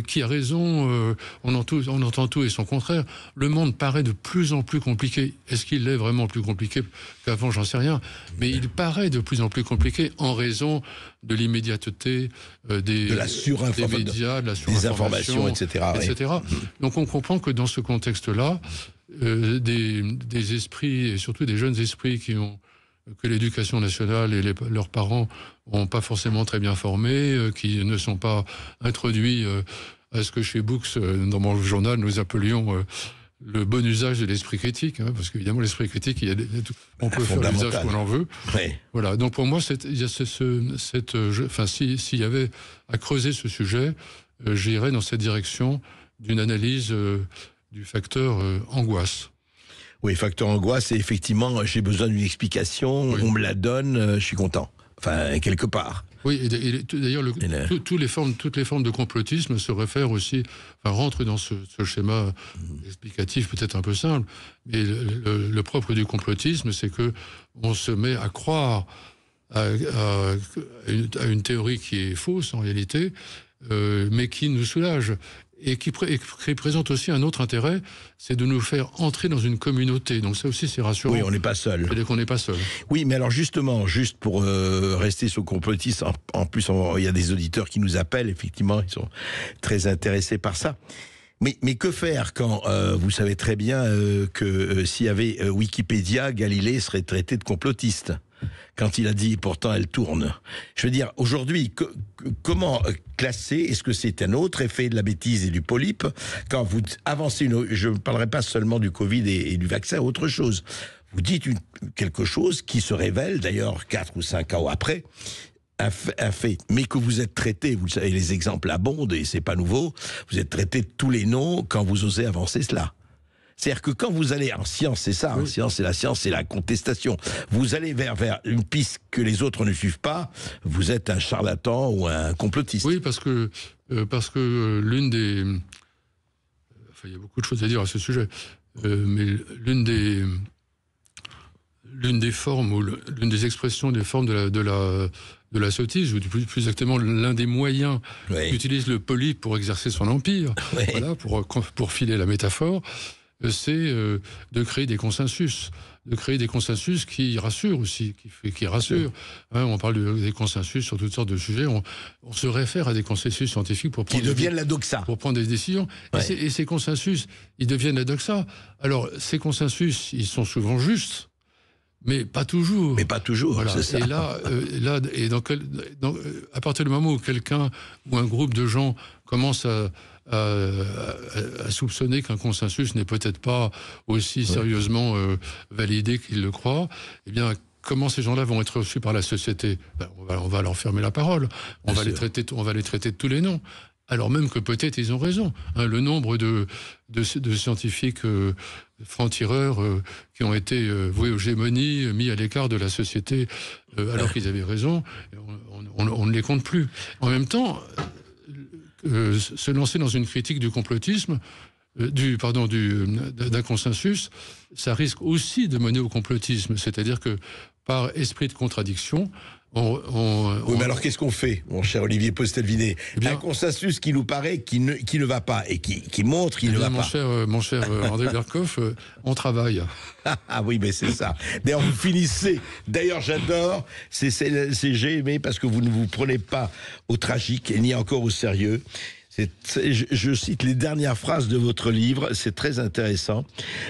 Qui a raison, on entend tout et son contraire. Le monde paraît de plus en plus compliqué. Est-ce qu'il est vraiment plus compliqué qu'avant? J'en sais rien. Mais il paraît de plus en plus compliqué en raison de l'immédiateté des médias, de la surinformation, etc. Donc on comprend que dans ce contexte-là, des esprits, et surtout des jeunes esprits qui ont que l'éducation nationale et leurs parents n'ont pas forcément très bien formés, qui ne sont pas introduits à ce que chez Books, dans mon journal, nous appelions le bon usage de l'esprit critique, hein, parce qu'évidemment l'esprit critique, on peut faire l'usage qu'on en veut. Ouais. Voilà. Donc pour moi, s'il y avait à creuser ce sujet, j'irais dans cette direction d'une analyse du facteur angoisse. Oui, facteur angoisse, et effectivement, j'ai besoin d'une explication, on me la donne, je suis content. Enfin, quelque part. Oui, et d'ailleurs, toutes les formes de complotisme se réfèrent aussi, rentrent dans ce schéma explicatif peut-être un peu simple, mais le propre du complotisme, c'est que on se met à croire à une théorie qui est fausse en réalité, mais qui nous soulage. Et qui présente aussi un autre intérêt, c'est de nous faire entrer dans une communauté. Donc ça aussi, c'est rassurant. Oui, on n'est pas seul. C'est-à-dire qu'on n'est pas seul. Oui, mais alors justement, juste pour rester sur le complotisme, en plus, il y a des auditeurs qui nous appellent, effectivement, ils sont très intéressés par ça. Mais que faire quand vous savez très bien que s'il y avait Wikipédia, Galilée serait traité de complotiste ? Quand il a dit, pourtant, elle tourne. Je veux dire, aujourd'hui, comment classer ? Est-ce que c'est un autre effet de la bêtise et du polype ? Quand vous avancez, je ne parlerai pas seulement du Covid et du vaccin, autre chose. Vous dites quelque chose qui se révèle, d'ailleurs, 4 ou 5 ans après, un fait, mais que vous êtes traité, vous le savez, les exemples abondent, et c'est pas nouveau, vous êtes traité de tous les noms quand vous osez avancer cela. C'est-à-dire que quand vous allez en science, c'est ça, en science, c'est la science, c'est la contestation. Vous allez vers une piste que les autres ne suivent pas, vous êtes un charlatan ou un complotiste. Oui, parce que l'une des... Enfin, il y a beaucoup de choses à dire à ce sujet, mais l'une des formes, ou l'une des expressions des formes de la sottise, ou plus exactement l'un des moyens qu'utilise le polype pour exercer son empire, voilà, pour filer la métaphore, c'est de créer des consensus qui rassurent aussi, qui rassurent. Hein, on parle des consensus sur toutes sortes de sujets. On se réfère à des consensus scientifiques pour prendre la doxa, pour prendre des décisions. Et ces consensus, ils deviennent la doxa. Alors ces consensus, ils sont souvent justes. Mais pas toujours. Voilà. C'est ça. Et à partir du moment où quelqu'un ou un groupe de gens commence à soupçonner qu'un consensus n'est peut-être pas aussi sérieusement validé qu'ils le croient, eh bien, comment ces gens-là vont être reçus par la société ? On va leur fermer la parole. On va les traiter de tous les noms. Alors même que peut-être ils ont raison. Hein, le nombre de scientifiques francs-tireurs qui ont été voués aux gémonies, mis à l'écart de la société alors qu'ils avaient raison, on ne les compte plus. En même temps, se lancer dans une critique du complotisme, d'un consensus, ça risque aussi de mener au complotisme. C'est-à-dire que par esprit de contradiction, oui, mais alors qu'est-ce qu'on fait, mon cher Olivier Postel-Vinet ? Un consensus qui nous paraît qui ne va pas et qui montre qu'il ne va pas. Mon cher André Berkoff, on travaille. Ah oui, mais c'est ça. D'ailleurs, vous finissez. D'ailleurs, j'adore. J'ai aimé parce que vous ne vous prenez pas au tragique ni encore au sérieux. Je cite les dernières phrases de votre livre, c'est très intéressant.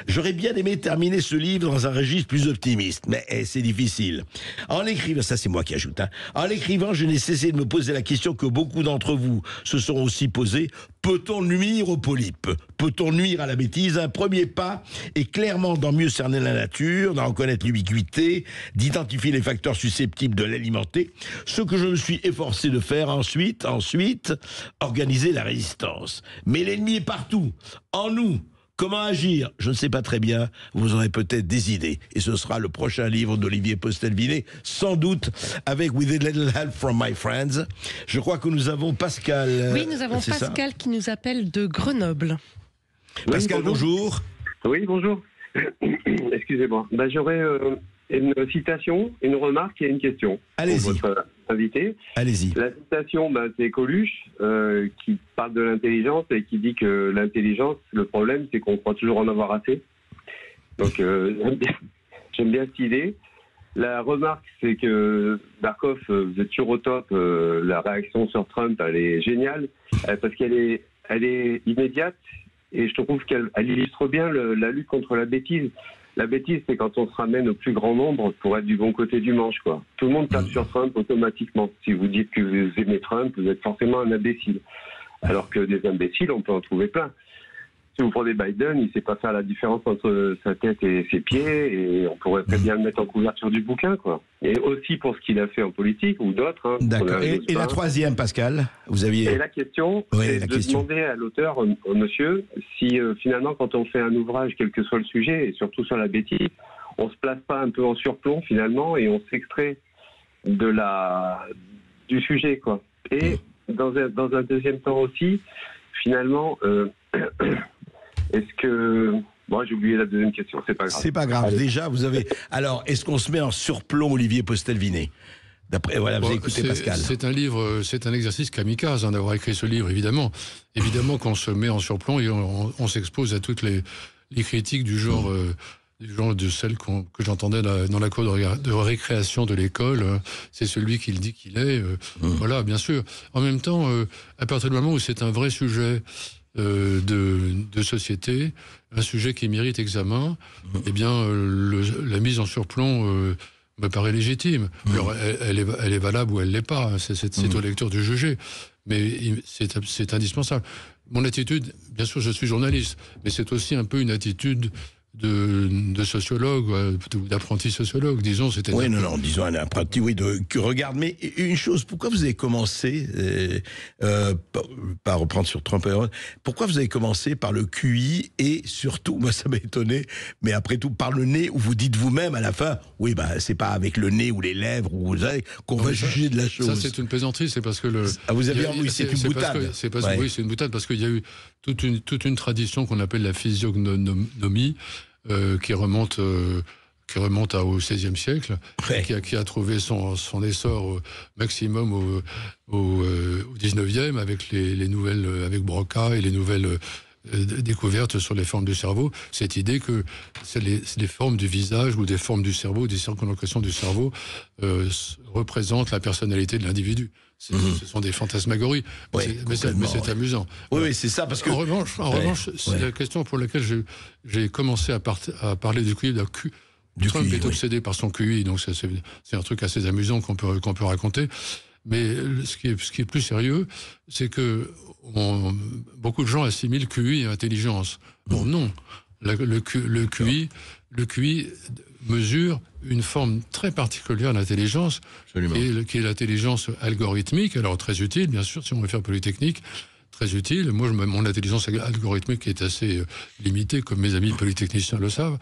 J'aurais bien aimé terminer ce livre dans un registre plus optimiste, mais c'est difficile. En l'écrivant, ça c'est moi qui ajoute, en l'écrivant, je n'ai cessé de me poser la question que beaucoup d'entre vous se sont aussi posées. Peut-on nuire aux polypes ? Peut-on nuire à la bêtise ? Un premier pas est clairement d'en mieux cerner la nature, d'en reconnaître l'ubiquité, d'identifier les facteurs susceptibles de l'alimenter. Ce que je me suis efforcé de faire ensuite, organiser la résistance. Mais l'ennemi est partout, en nous. Comment agir ? Je ne sais pas très bien. Vous aurez peut-être des idées. Et ce sera le prochain livre d'Olivier Postel-Vinet, sans doute, avec With a Little Help from My Friends. Je crois que nous avons Pascal. Oui, nous avons Pascal qui nous appelle de Grenoble. Pascal, oui, bonjour. Oui, bonjour. Excusez-moi. J'aurais une citation, une remarque et une question. Allez-y. Pour votre invité. Allez-y. La citation, c'est Coluche qui parle de l'intelligence et qui dit que l'intelligence, le problème, c'est qu'on croit toujours en avoir assez. Donc, j'aime bien cette idée. La remarque, c'est que Berkoff, vous êtes toujours au top. La réaction sur Trump, elle est géniale parce qu'elle est immédiate et je trouve qu'elle illustre bien la lutte contre la bêtise. La bêtise, c'est quand on se ramène au plus grand nombre pour être du bon côté du manche, quoi. Tout le monde tape sur Trump automatiquement. Si vous dites que vous aimez Trump, vous êtes forcément un imbécile. Alors que des imbéciles, on peut en trouver plein. Si vous prenez Biden, il ne sait pas faire la différence entre sa tête et ses pieds, et on pourrait très bien le mettre en couverture du bouquin, quoi. Et aussi pour ce qu'il a fait en politique, ou d'autres. Hein, d'accord. Et la troisième, Pascal, vous aviez... Et la question, c'est de demander à l'auteur, au monsieur, si finalement, quand on fait un ouvrage, quel que soit le sujet, et surtout sur la bêtise, on se place pas un peu en surplomb, finalement, et on s'extrait du sujet, quoi. Et dans un deuxième temps aussi, finalement... Est-ce que... Bon, j'ai oublié la deuxième question, c'est pas grave. C'est pas grave. Allez. Déjà, vous avez... Alors, est-ce qu'on se met en surplomb, Olivier Postel-Vinet ? D'après, voilà, vous avez écouté Pascal. C'est un livre, c'est un exercice kamikaze d'avoir écrit ce livre, évidemment. Évidemment qu'on se met en surplomb et on s'expose à toutes les critiques du genre de celles que j'entendais dans la cour de récréation de l'école. C'est celui qui le dit qu'il est. Voilà, bien sûr. En même temps, à partir du moment où c'est un vrai sujet... de société, un sujet qui mérite examen, eh bien, la mise en surplomb me paraît légitime. Alors, elle est valable ou elle l'est pas, hein, c'est au lecteur de juger, mais c'est indispensable. Mon attitude, bien sûr, je suis journaliste, mais c'est aussi un peu une attitude de sociologue, d'apprenti sociologue, disons. Oui, disons un apprenti, oui, regarde, mais une chose, pourquoi vous avez commencé, par reprendre sur Trump, pourquoi vous avez commencé par le QI et surtout, moi ça m'a étonné, mais après tout, par le nez, où vous dites vous-même à la fin, oui, c'est pas avec le nez ou les lèvres ou qu'on va juger de la chose. Ça, c'est une plaisanterie, c'est parce que vous avez oui, c'est une boutade. Oui, c'est une boutade parce qu'il y a eu toute une tradition qu'on appelle la physiognomie, qui remonte au XVIe siècle, qui a trouvé son essor au maximum au XIXe avec les nouvelles, avec Broca et les nouvelles découvertes sur les formes du cerveau. Cette idée que les formes du visage ou des formes du cerveau, des circonlocutions du cerveau représentent la personnalité de l'individu. Ce sont des fantasmagories, mais c'est amusant. Oui, c'est ça, parce que... En revanche, c'est la question pour laquelle j'ai commencé à parler du QI. Trump est obsédé par son QI, donc c'est un truc assez amusant qu'on peut raconter. Mais ce qui est plus sérieux, c'est que beaucoup de gens assimilent QI et intelligence. Bon, non. Le QI mesure une forme très particulière d'intelligence, qui est l'intelligence algorithmique, alors très utile, bien sûr, si on veut faire polytechnique, très utile. Moi, mon intelligence algorithmique est assez limitée, comme mes amis polytechniciens le savent,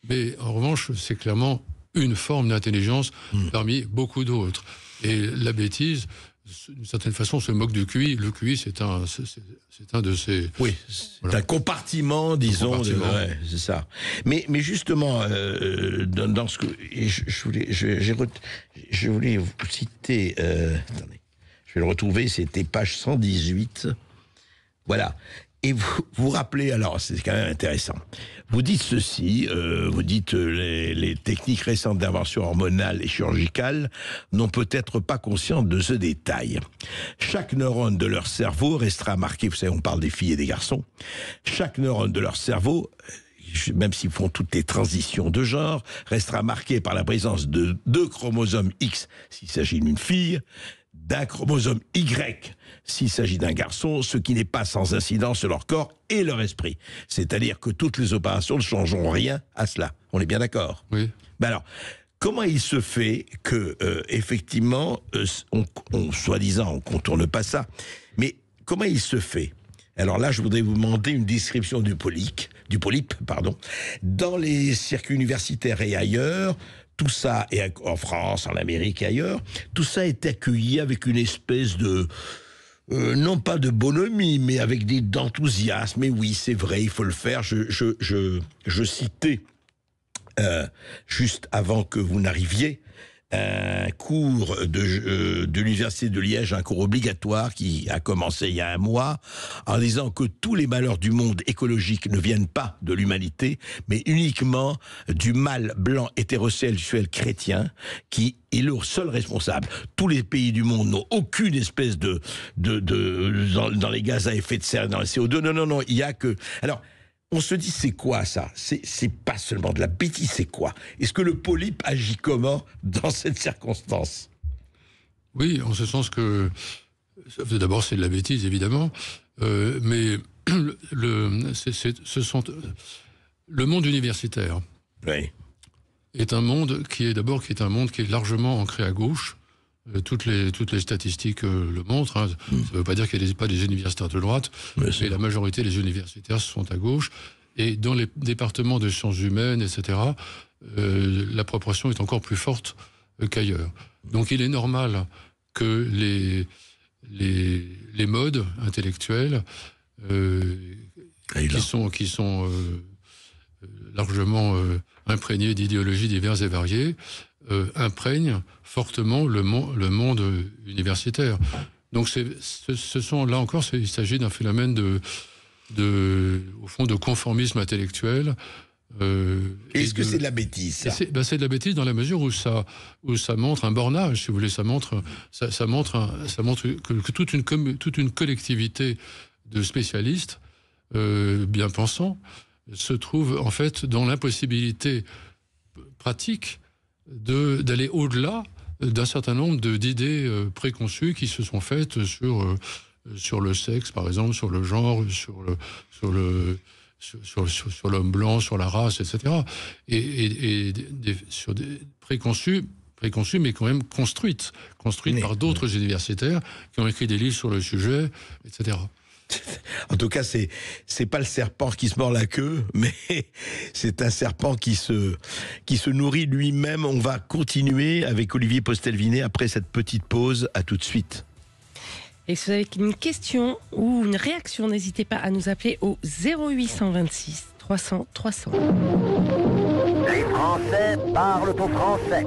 mais en revanche, c'est clairement une forme d'intelligence parmi beaucoup d'autres. Et la bêtise, d'une certaine façon, se moque du QI. Le QI, c'est un de ces... Oui, c'est un compartiment, disons. C'est ça. Mais justement, dans ce que... Je voulais vous citer... attendez, je vais le retrouver, c'était page 118. Voilà. Et vous rappelez, alors c'est quand même intéressant, vous dites ceci, vous dites les techniques récentes d'invention hormonale et chirurgicale n'ont peut-être pas conscience de ce détail. Chaque neurone de leur cerveau restera marqué, vous savez, on parle des filles et des garçons, chaque neurone de leur cerveau, même s'ils font toutes les transitions de genre, restera marqué par la présence de 2 chromosomes X s'il s'agit d'une fille, d'un chromosome Y s'il s'agit d'un garçon, ce qui n'est pas sans incidence sur leur corps et leur esprit. C'est-à-dire que toutes les opérations ne changeront rien à cela. On est bien d'accord ? Oui. Ben alors, comment il se fait que, effectivement, soi-disant, on ne contourne pas ça, mais comment il se fait ? Alors là, je voudrais vous demander une description du polype, dans les circuits universitaires et ailleurs. Tout ça, et en France, en Amérique et ailleurs, tout ça est accueilli avec une espèce de... non pas de bonhomie, mais avec d'enthousiasme. Et oui, c'est vrai, il faut le faire. Je citais, juste avant que vous n'arriviez, un cours de l'Université de Liège, un cours obligatoire qui a commencé il y a un mois, en disant que tous les malheurs du monde écologique ne viennent pas de l'humanité, mais uniquement du mâle blanc hétérosexuel chrétien qui est le seul responsable. Tous les pays du monde n'ont aucune espèce dans les gaz à effet de serre, dans le CO2. Non, il y a que... Alors, on se dit, c'est quoi ça? C'est pas seulement de la bêtise, c'est quoi? Est-ce que le polype agit comment dans cette circonstance? Oui, en ce sens que, d'abord, c'est de la bêtise, évidemment, mais le monde universitaire est un monde qui est largement ancré à gauche. Toutes les statistiques le montrent. Hein. Ça ne veut pas dire qu'il n'y a pas des universitaires de droite, mais la majorité des universitaires sont à gauche. Et dans les départements de sciences humaines, etc., la proportion est encore plus forte qu'ailleurs. Donc il est normal que les modes intellectuels qui sont largement imprégnés d'idéologies diverses et variées imprègnent fortement le monde universitaire. Donc ce sont, là encore, il s'agit d'un phénomène au fond, de conformisme intellectuel. Est-ce que c'est de la bêtise, ça? C'est de la bêtise dans la mesure où ça montre un bornage, si vous voulez. Ça montre que toute une collectivité de spécialistes bien pensants se trouve en fait dans l'impossibilité pratique d'aller au-delà d'un certain nombre d'idées préconçues qui se sont faites sur le sexe, par exemple, sur le genre, sur l'homme blanc, sur la race, etc. Sur des préconçues, mais quand même construites par d'autres universitaires qui ont écrit des livres sur le sujet, etc. En tout cas, c'est pas le serpent qui se mord la queue, mais c'est un serpent qui se nourrit lui-même. On va continuer avec Olivier Postelvinet après cette petite pause. À tout de suite. Et si vous avez une question ou une réaction, n'hésitez pas à nous appeler au 0826 300 300. Les Français parlent au français.